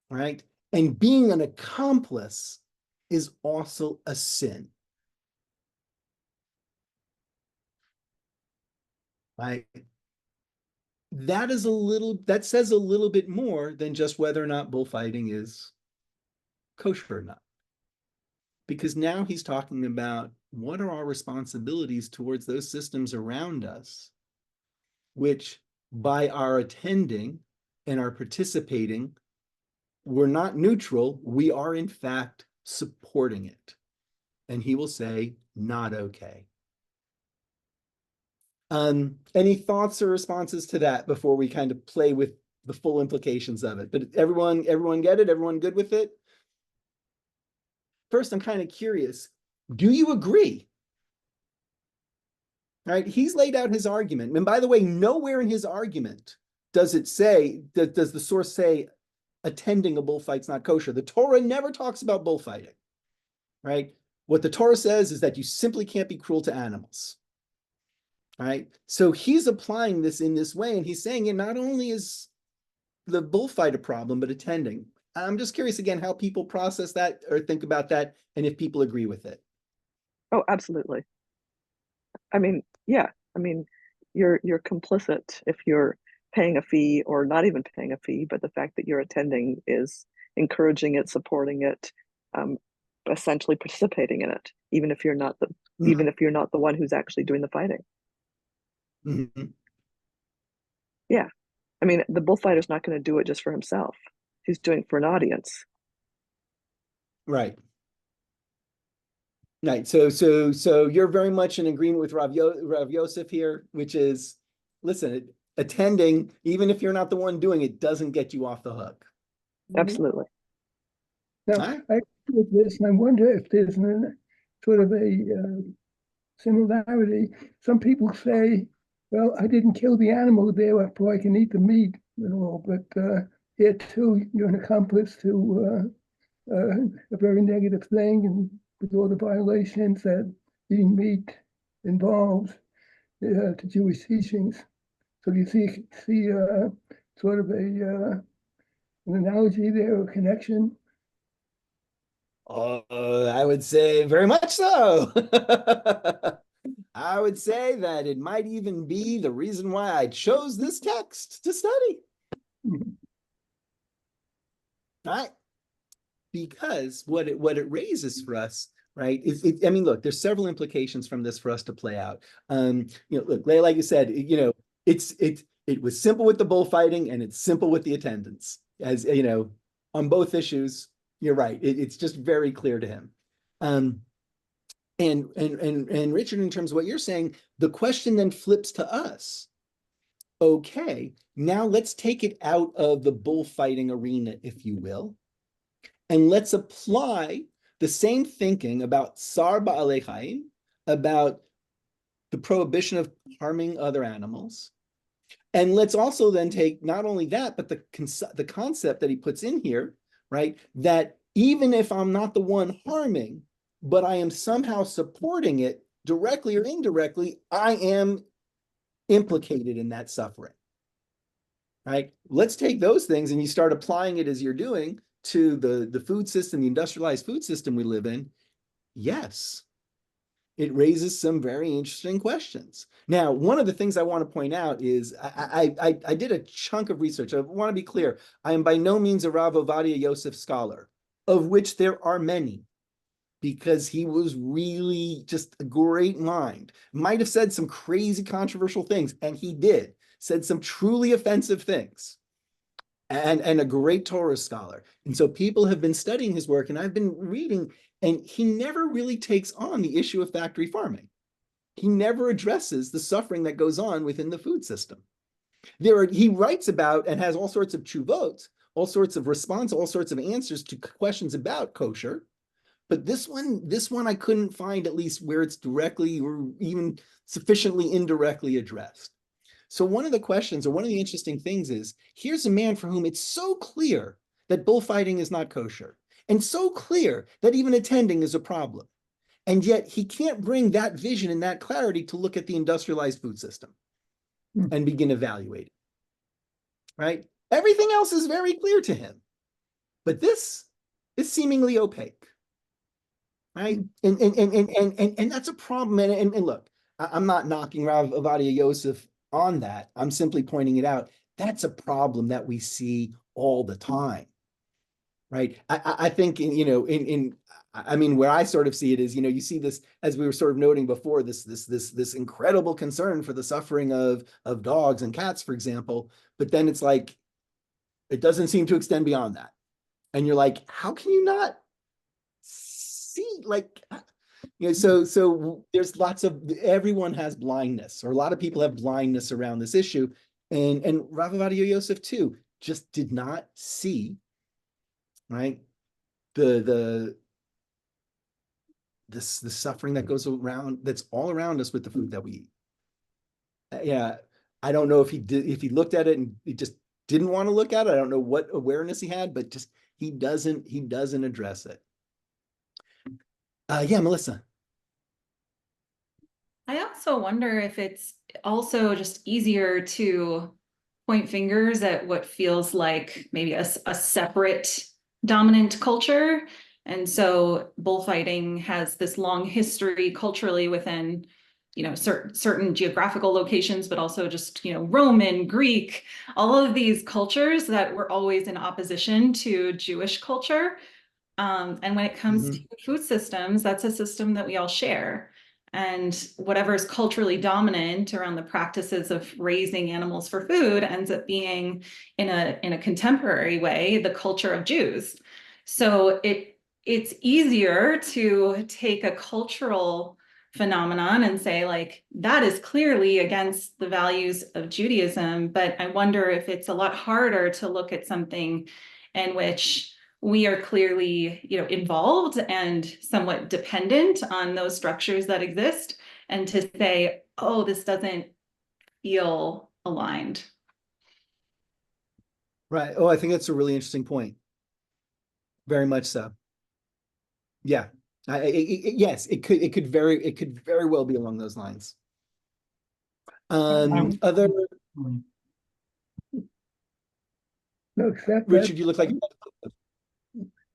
right? And being an accomplice is also a sin. Right? That says a little bit more than just whether or not bullfighting is kosher or not. Because now he's talking about, what are our responsibilities towards those systems around us, which by our attending and our participating, we're not neutral, we are in fact supporting it. And he will say, not okay. Any thoughts or responses to that before we kind of play with the full implications of it? But everyone get it? Everyone good with it? First, I'm kind of curious, do you agree? Right? He's laid out his argument. And by the way, nowhere in his argument does it say, does the source say attending a bullfight's not kosher. The Torah never talks about bullfighting, right? What the Torah says is that you simply can't be cruel to animals. Right? So he's applying this in this way, and he's saying, not only is the bullfight a problem, but attending. I'm just curious again how people process that or think about that, and if people agree with it. Oh, absolutely. I mean, yeah. I mean, you're complicit if you're paying a fee or not even paying a fee, but the fact that you're attending is encouraging it, supporting it, essentially participating in it, even if you're not the one who's actually doing the fighting. Mm-hmm. Yeah. I mean, the bullfighter's not going to do it just for himself. He's doing it for an audience. Right. Right. So you're very much in agreement with Rav Yosef here, which is, listen, attending, even if you're not the one doing it, doesn't get you off the hook. Absolutely. Now, Right. I agree with this, and I wonder if there's sort of a similarity. Some people say, well, I didn't kill the animal, therefore I can eat the meat and all, but here too, you're an accomplice to a very negative thing, and with all the violations that eating meat involves to Jewish teachings. So you see sort of an analogy there, or connection? I would say very much so. I would say that it might even be the reason why I chose this text to study. Right? Because what it raises for us, right? I mean, look, there's several implications from this for us to play out. Look, like you said, it was simple with the bullfighting and it's simple with the attendance. As you know, on both issues, you're right. It's just very clear to him. And Richard, in terms of what you're saying, the question then flips to us. Okay, now let's take it out of the bullfighting arena, if you will, and let's apply the same thinking about tza'ar ba'alei chayim, about the prohibition of harming other animals. And let's also then take not only that, but the concept that he puts in here, right? That even if I'm not the one harming, but I am somehow supporting it directly or indirectly, I am implicated in that suffering, right? Let's take those things and you start applying it as you're doing to the food system, the industrialized food system we live in. Yes, it raises some very interesting questions. Now, one of the things I want to point out is I did a chunk of research. I want to be clear. I am by no means a Rav Ovadia Yosef scholar, of which there are many, because he was really just a great mind. Might have said some crazy controversial things, and he did. Said some truly offensive things. And a great Torah scholar. And so people have been studying his work, and I've been reading, and he never really takes on the issue of factory farming. He never addresses the suffering that goes on within the food system. He writes about and has all sorts of teshuvot, all sorts of response, all sorts of answers to questions about kosher. But this one I couldn't find, at least where it's directly or even sufficiently indirectly addressed. So one of the questions, or one of the interesting things is, here's a man for whom it's so clear that bullfighting is not kosher, and so clear that even attending is a problem. And yet he can't bring that vision and that clarity to look at the industrialized food system and begin evaluating, right? Everything else is very clear to him, but this is seemingly opaque, right? And that's a problem. And look, I'm not knocking Rav Ovadia Yosef on that. I'm simply pointing it out. That's a problem that we see all the time, right? I think I mean, where I sort of see it is, you see this, as we were sort of noting before, this incredible concern for the suffering of dogs and cats, for example. But then it's like, it doesn't seem to extend beyond that. And you're like, how can you not see, like, so there's lots of, everyone has blindness, or a lot of people have blindness around this issue. And Rav Ovadia Yosef too just did not see, right, the suffering that goes around, that's all around us with the food that we eat. Yeah, I don't know if he looked at it and he just didn't want to look at it. I don't know what awareness he had, but just he doesn't address it. Yeah, Melissa. I also wonder if it's also just easier to point fingers at what feels like maybe a separate dominant culture. And so bullfighting has this long history culturally within, certain geographical locations, but also just, Roman, Greek, all of these cultures that were always in opposition to Jewish culture. And when it comes to food systems, that's a system that we all share. And whatever is culturally dominant around the practices of raising animals for food ends up being, in a contemporary way, the culture of Jews. So it's easier to take a cultural phenomenon and say, like, that is clearly against the values of Judaism. But I wonder if it's a lot harder to look at something in which we are clearly, involved and somewhat dependent on those structures that exist, and to say, oh, this doesn't feel aligned. Right. Oh, I think that's a really interesting point. Very much so. Yeah. Yes, it could very well be along those lines. Other. No, except Richard, you look like.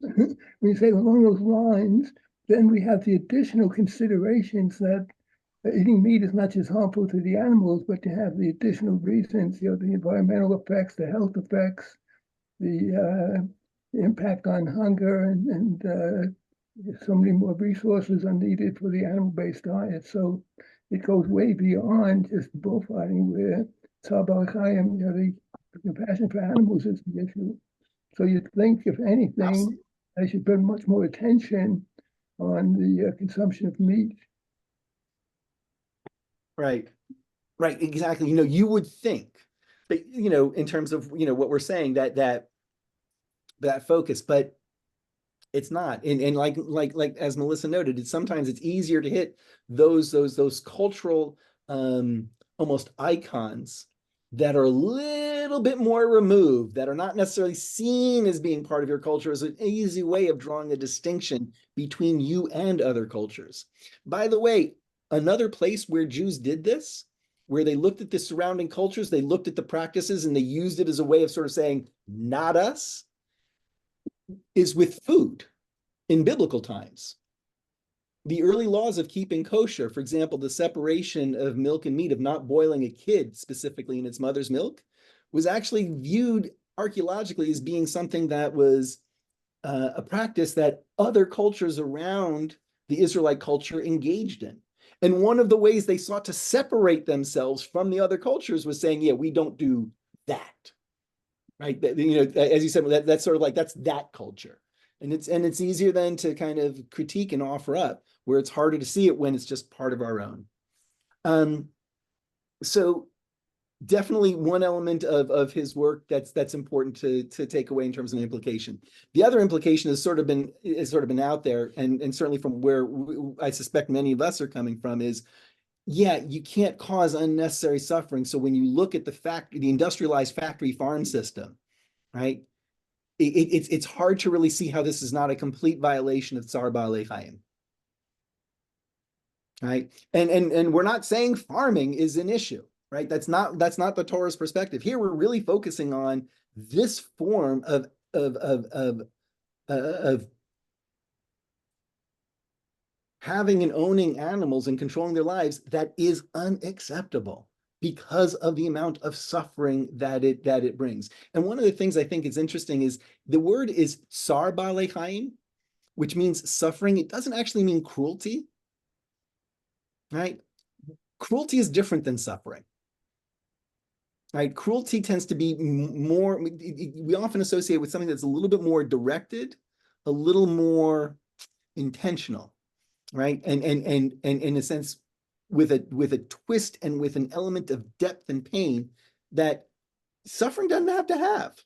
when you say along those lines, then we have the additional considerations that eating meat is not just harmful to the animals, but to have the additional reasons, the environmental effects, the health effects, the impact on hunger, and so many more resources are needed for the animal-based diet. So it goes way beyond just bullfighting, where tza'ar ba'alei chayim, the compassion for animals is the issue. So you'd think, if anything, I should put much more attention on the consumption of meat. Right, exactly. You would think that, in terms of, what we're saying, that focus, but It's not. And like as Melissa noted, sometimes it's easier to hit those cultural almost icons that are a little bit more removed, that are not necessarily seen as being part of your culture, as an easy way of drawing a distinction between you and other cultures. By the way, another place where Jews did this, where they looked at the surrounding cultures, they looked at the practices, and they used it as a way of sort of saying, not us, is with food in biblical times. The early laws of keeping kosher, for example, the separation of milk and meat, of not boiling a kid specifically in its mother's milk, was actually viewed archaeologically as being something that was a practice that other cultures around the Israelite culture engaged in. And one of the ways they sought to separate themselves from the other cultures was saying, yeah, we don't do that. Right? You know, as you said, that's sort of like, that's that culture. And it's easier then to kind of critique and offer up, where it's harder to see it when it's just part of our own. So definitely one element of his work that's important to take away in terms of an implication. The other implication has sort of been out there, and certainly from where I suspect many of us are coming from, is, yeah, you can't cause unnecessary suffering. So when you look at the industrialized factory farm system, right, it's hard to really see how this is not a complete violation of tza'ar ba'alei chayim. Right, and we're not saying farming is an issue, right? That's not the Torah's perspective. Here we're really focusing on this form of having and owning animals and controlling their lives that is unacceptable because of the amount of suffering that it brings. And one of the things I think is interesting is the word is tza'ar ba'alei chayim, which means suffering. It doesn't actually mean cruelty, right? Cruelty is different than suffering, right? Cruelty tends to be more, we often associate with something that's a little bit more directed, a little more intentional, right? And in a sense, with a twist and with an element of depth and pain that suffering doesn't have to have,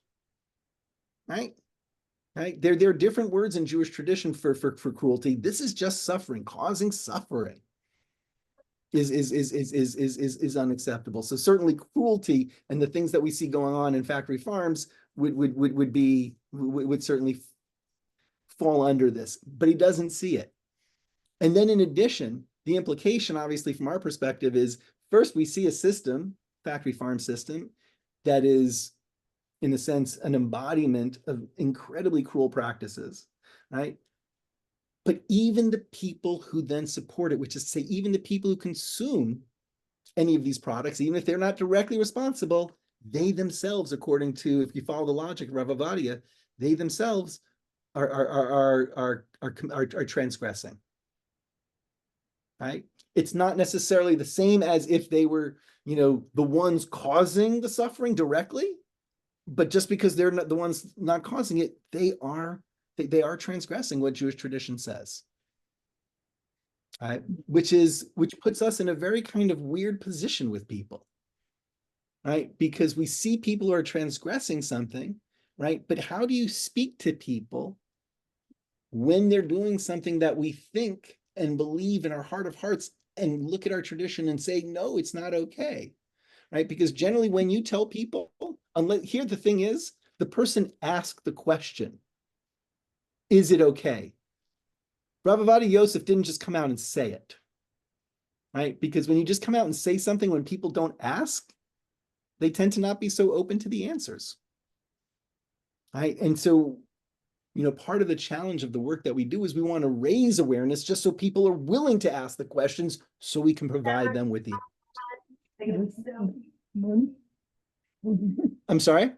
right? Right? There are different words in Jewish tradition for cruelty. This is just suffering, causing suffering is unacceptable. So certainly cruelty and the things that we see going on in factory farms would certainly fall under this, but he doesn't see it. And then in addition, the implication, obviously, from our perspective is, first, we see a system, factory farm system, that is, in a sense, an embodiment of incredibly cruel practices, right? But even the people who then support it, which is to say, even the people who consume any of these products, even if they're not directly responsible, they themselves, according to, if you follow the logic of Rav Ovadia, they themselves are transgressing. Right? It's not necessarily the same as if they were, the ones causing the suffering directly, but just because they're not the ones not causing it, they are transgressing what Jewish tradition says. Right? Which puts us in a very kind of weird position with people. Right? Because we see people who are transgressing something, right? But how do you speak to people when they're doing something that we think and believe in our heart of hearts and look at our tradition and say, no, it's not okay, right? Because generally when you tell people, here the thing is, the person asked the question, is it okay? Rav Ovadia Yosef didn't just come out and say it, right? Because when you just come out and say something when people don't ask, they tend to not be so open to the answers, right? And so, part of the challenge of the work that we do is we want to raise awareness just so people are willing to ask the questions so we can provide them with the. I'm sorry?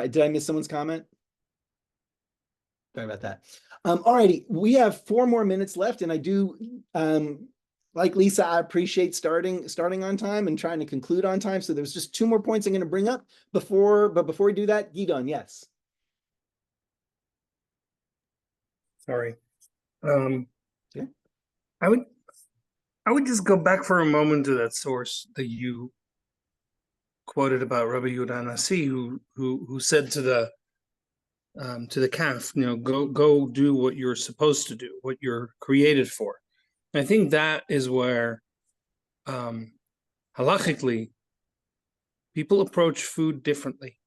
Did I miss someone's comment? Sorry about that. All righty, we have 4 more minutes left, and I do, like Lisa, I appreciate starting on time and trying to conclude on time. So there's just 2 more points I'm going to bring up before we do that. Gidon, yes. Sorry. Yeah. I would just go back for a moment to that source that you quoted about Rabbi Yehuda Nasi, who said to the calf, go do what you're supposed to do, what you're created for. And I think that is where halachically people approach food differently,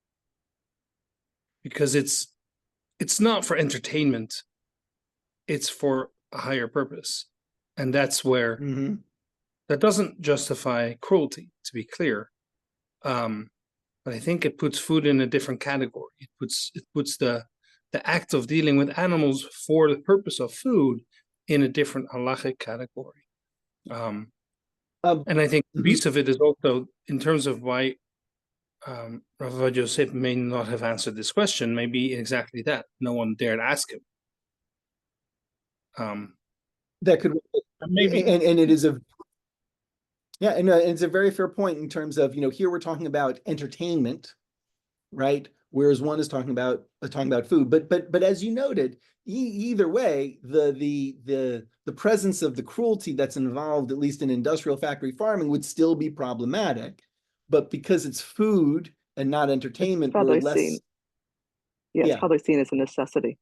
because it's not for entertainment, it's for a higher purpose. And that's where that doesn't justify cruelty, to be clear. But I think it puts food in a different category. It puts the act of dealing with animals for the purpose of food in a different halachic category. And I think a piece of it is also in terms of why Rav Ovadia Yosef may not have answered this question, maybe exactly that. No one dared ask him. That could maybe, and it is a and it's a very fair point in terms of, here we're talking about entertainment, right? Whereas one is talking about food. But as you noted, either way, the presence of the cruelty that's involved, at least in industrial factory farming, would still be problematic. But because it's food and not entertainment, we're less. It's probably seen as a necessity.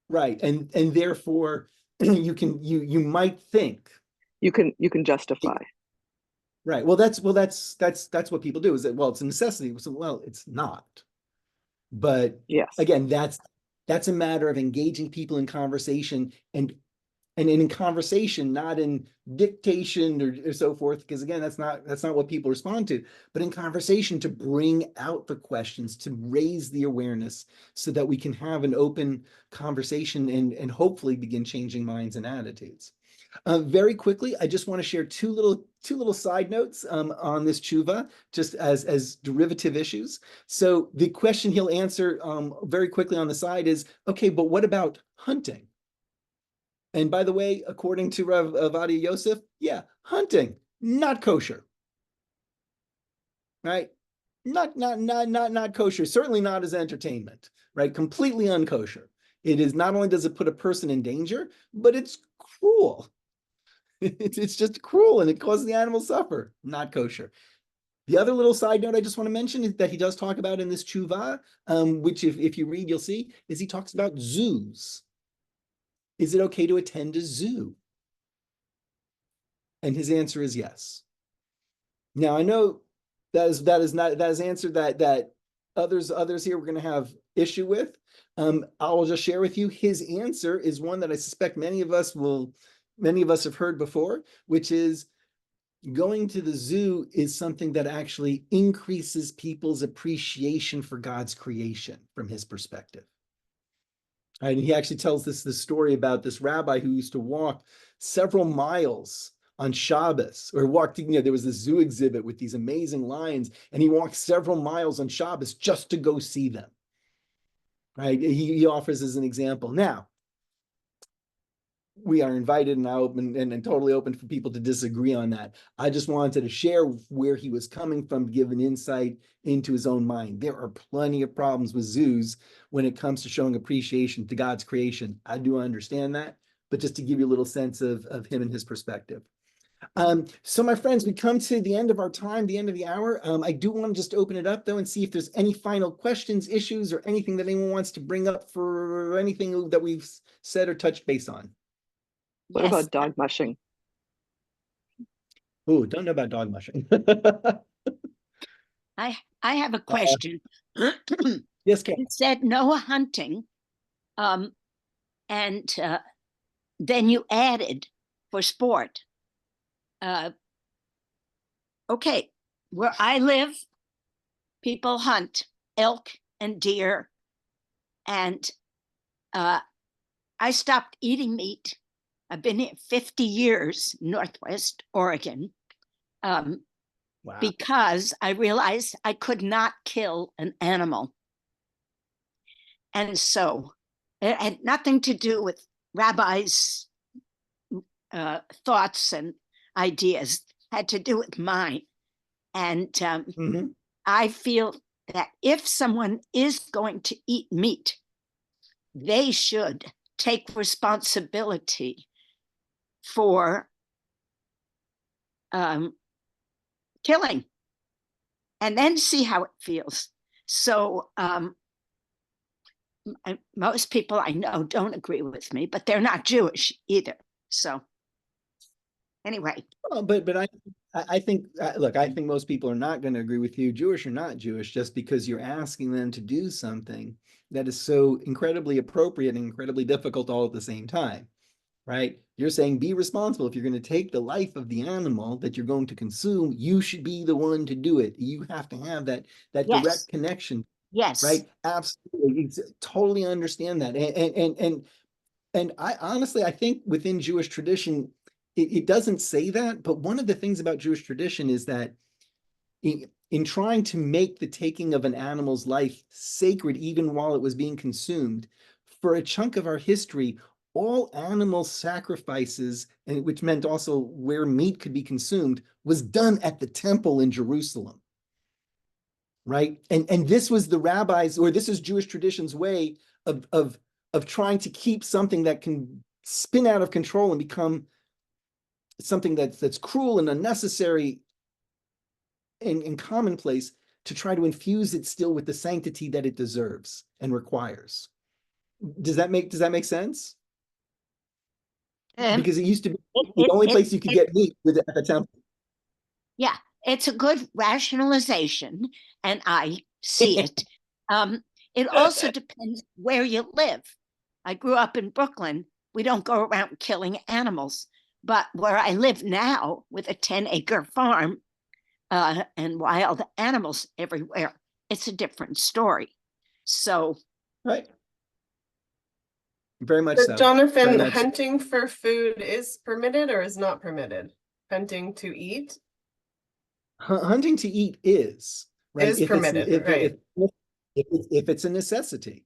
Right, and therefore you might think you can justify. Right. Well, that's what people do, is that, well, it's a necessity. Well, it's not. But yes, again, that's a matter of engaging people in conversation and in conversation, not in dictation or so forth, because again, that's not what people respond to, but in conversation to bring out the questions, to raise the awareness so that we can have an open conversation and hopefully begin changing minds and attitudes. Very quickly, I just want to share two little side notes on this teshuvah, just as derivative issues. So the question he'll answer very quickly on the side is, okay, but what about hunting? And by the way, according to Rav Ovadia Yosef, hunting, not kosher, right? Not kosher, certainly not as entertainment, right? Completely unkosher. It is, not only does it put a person in danger, but it's cruel. It's just cruel, and it causes the animal suffer. Not kosher. The other little side note I just want to mention is that he does talk about in this teshuvah, which if you read, you'll see, is he talks about zoos. Is it okay to attend a zoo? And his answer is yes. Now I know that is answer that others here we're going to have issue with. I'll just share with you his answer is one that I suspect many of us have heard before, which is going to the zoo is something that actually increases people's appreciation for God's creation from his perspective. And he actually tells this story about this rabbi who used to walk several miles on Shabbos, or walked, there was this zoo exhibit with these amazing lions, and he walked several miles on Shabbos just to go see them. Right? He offers as an example. Now, we are invited and open and totally open for people to disagree on that. I just wanted to share where he was coming from, to give an insight into his own mind. There are plenty of problems with zoos when it comes to showing appreciation to God's creation. I do understand that, but just to give you a little sense of him and his perspective. So my friends, we come to the end of our time, the end of the hour. I do want to just open it up though and see if there's any final questions, issues, or anything that anyone wants to bring up for anything that we've said or touched base on. What about dog mushing? Oh, don't know about dog mushing. I have a question. Yes, Kate. It said no hunting, and then you added for sport. Okay, where I live, people hunt elk and deer, and I stopped eating meat. I've been here 50 years, Northwest Oregon, Wow. because I realized I could not kill an animal. And so it had nothing to do with Rabbi's thoughts and ideas, it had to do with mine. And I feel that if someone is going to eat meat, they should take responsibility for killing. and then see how it feels. So most people I know don't agree with me, but they're not Jewish either. So anyway. Well, but I think, look, I think most people are not going to agree with you, Jewish or not Jewish, just because you're asking them to do something that is so incredibly appropriate and incredibly difficult all at the same time, right? You're saying be responsible. If you're going to take the life of the animal that you're going to consume, you should be the one to do it. You have to have that Yes. direct connection. Yes. Right. Absolutely. Totally understand that. And I honestly, I think within Jewish tradition, it doesn't say that, but one of the things about Jewish tradition is that in trying to make the taking of an animal's life sacred, even while it was being consumed, for a chunk of our history, all animal sacrifices, and which meant also where meat could be consumed, was done at the temple in Jerusalem. Right. And this was the rabbis, or this is Jewish tradition's way of trying to keep something that can spin out of control and become something that's cruel and unnecessary and commonplace, to try to infuse it still with the sanctity that it deserves and requires. Does that make sense? Because it used to be the only place you could get meat was at the temple. Yeah, it's a good rationalization, and I see it. It also depends where you live. I grew up in Brooklyn. We don't go around killing animals. But where I live now, with a 10-acre farm and wild animals everywhere, it's a different story. So, right. Very much But so. Jonathan, Very much hunting for food is permitted or is not permitted? Hunting to eat? Hunting to eat is, right? Is permitted, right? If it's a necessity,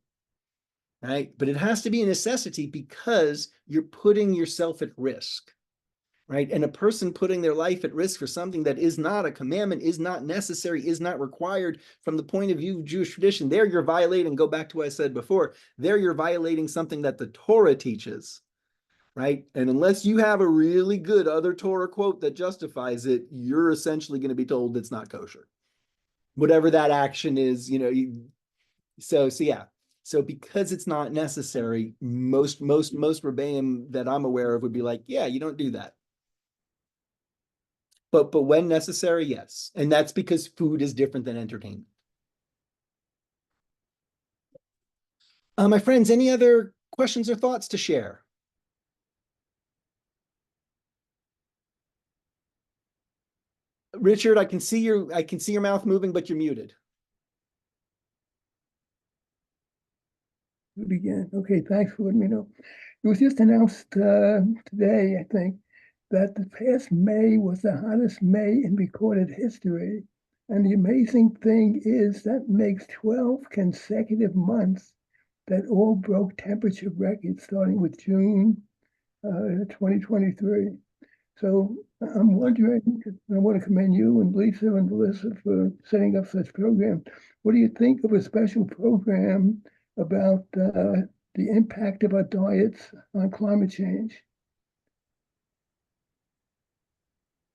right? But it has to be a necessity because you're putting yourself at risk, right? And a person putting their life at risk for something that is not a commandment, is not necessary, is not required from the point of view of Jewish tradition, there you're violating, go back to what I said before, there you're violating something that the Torah teaches, right? And unless you have a really good other Torah quote that justifies it, you're essentially going to be told it's not kosher. Whatever that action is, so yeah. So because it's not necessary, most Rebbeim that I'm aware of would be like, yeah, you don't do that. But when necessary, yes. And that's because food is different than entertainment. My friends, any other questions or thoughts to share? Richard, I can see your mouth moving, but you're muted. Again. Okay, thanks for letting me know. It was just announced today, I think, that the past May was the hottest May in recorded history. And the amazing thing is that makes 12 consecutive months that all broke temperature records, starting with June 2023. So I'm wondering, I want to commend you and Lisa and Melissa for setting up such program. What do you think of a special program about the impact of our diets on climate change?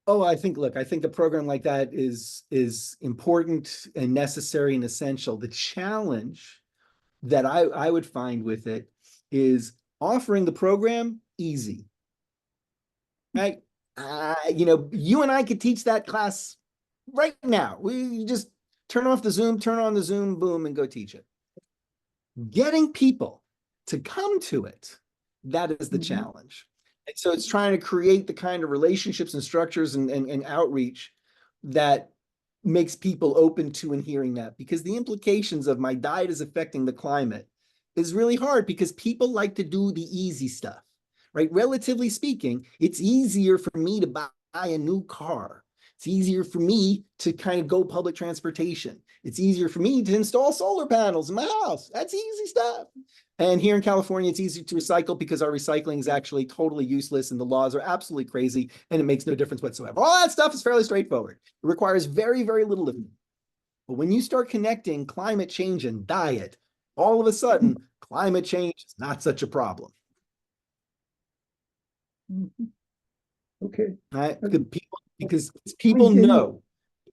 Oh, I think a program like that is important and necessary and essential. The challenge that I would find with it is offering the program easy, right? You and I could teach that class right now. We just turn on the Zoom, boom, and go teach it. Getting people to come to it, that is the challenge. And so it's trying to create the kind of relationships and structures and outreach that makes people open to and hearing that, because the implications of my diet is affecting the climate is really hard, because people like to do the easy stuff, right? Relatively speaking, it's easier for me to buy a new car. It's easier for me to kind of go public transportation. It's easier for me to install solar panels in my house. That's easy stuff. And here in California, it's easy to recycle because our recycling is actually totally useless and the laws are absolutely crazy and it makes no difference whatsoever. All that stuff is fairly straightforward. It requires very, very little of me. But when you start connecting climate change and diet, all of a sudden, climate change is not such a problem. Okay. Right? Because people know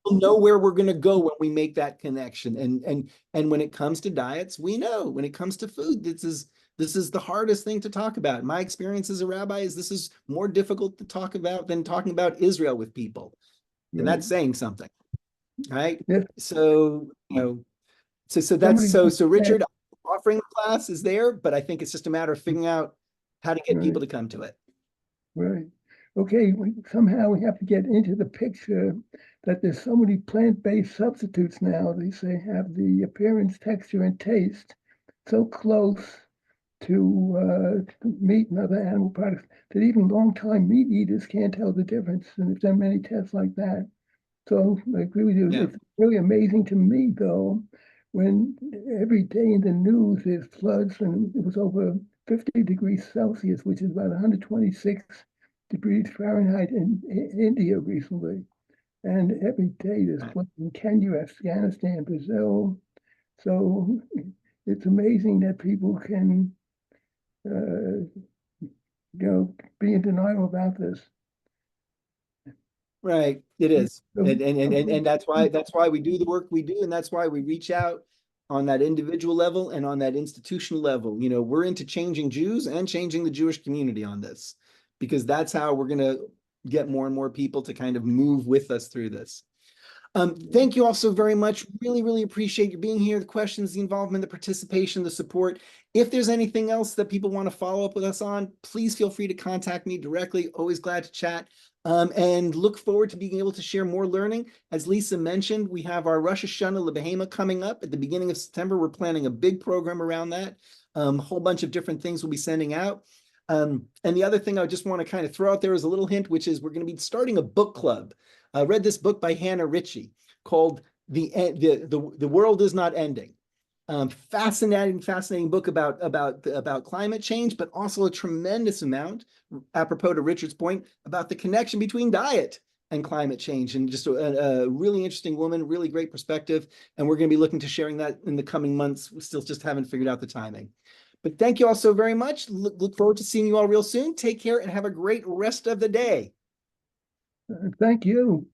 we'll know where we're going to go when we make that connection. And when it comes to diets, we know when it comes to food, this is the hardest thing to talk about. My experience as a rabbi is this is more difficult to talk about than talking about Israel with people. And that's saying something, right? Yes. So, so Richard, offering the class is there, but I think it's just a matter of figuring out how to get people to come to it. Right. Okay, somehow we have to get into the picture that there's so many plant-based substitutes now. They say have the appearance, texture, and taste so close to meat and other animal products that even long-time meat eaters can't tell the difference. And there's done many tests like that. So I agree with you. Yeah. It's really amazing to me, though, when every day in the news there's floods, and it was over 50 degrees Celsius, which is about 126 degrees Fahrenheit in India recently. And every day there's floods in Kenya, Afghanistan, Brazil. So it's amazing that people can, be in denial about this. Right, it is, and that's why we do the work we do, and that's why we reach out on that individual level and on that institutional level. You know, we're into changing Jews and changing the Jewish community on this, because that's how we're going to get more and more people to kind of move with us through this. Thank you all so very much. Really, really appreciate you being here, the questions, the involvement, the participation, the support. If there's anything else that people want to follow up with us on, please feel free to contact me directly. Always glad to chat. And look forward to being able to share more learning. As Lisa mentioned, we have our Rosh Hashanah L'Behema coming up at the beginning of September. We're planning a big program around that. A whole bunch of different things we'll be sending out. And the other thing I just want to kind of throw out there is a little hint, which is we're going to be starting a book club. I read this book by Hannah Ritchie called The World Is Not Ending. Fascinating book about climate change, but also a tremendous amount, apropos to Richard's point, about the connection between diet and climate change, and just a really interesting woman, really great perspective. And we're going to be looking to sharing that in the coming months. We still just haven't figured out the timing. But thank you all so very much. Look forward to seeing you all real soon. Take care and have a great rest of the day. Thank you.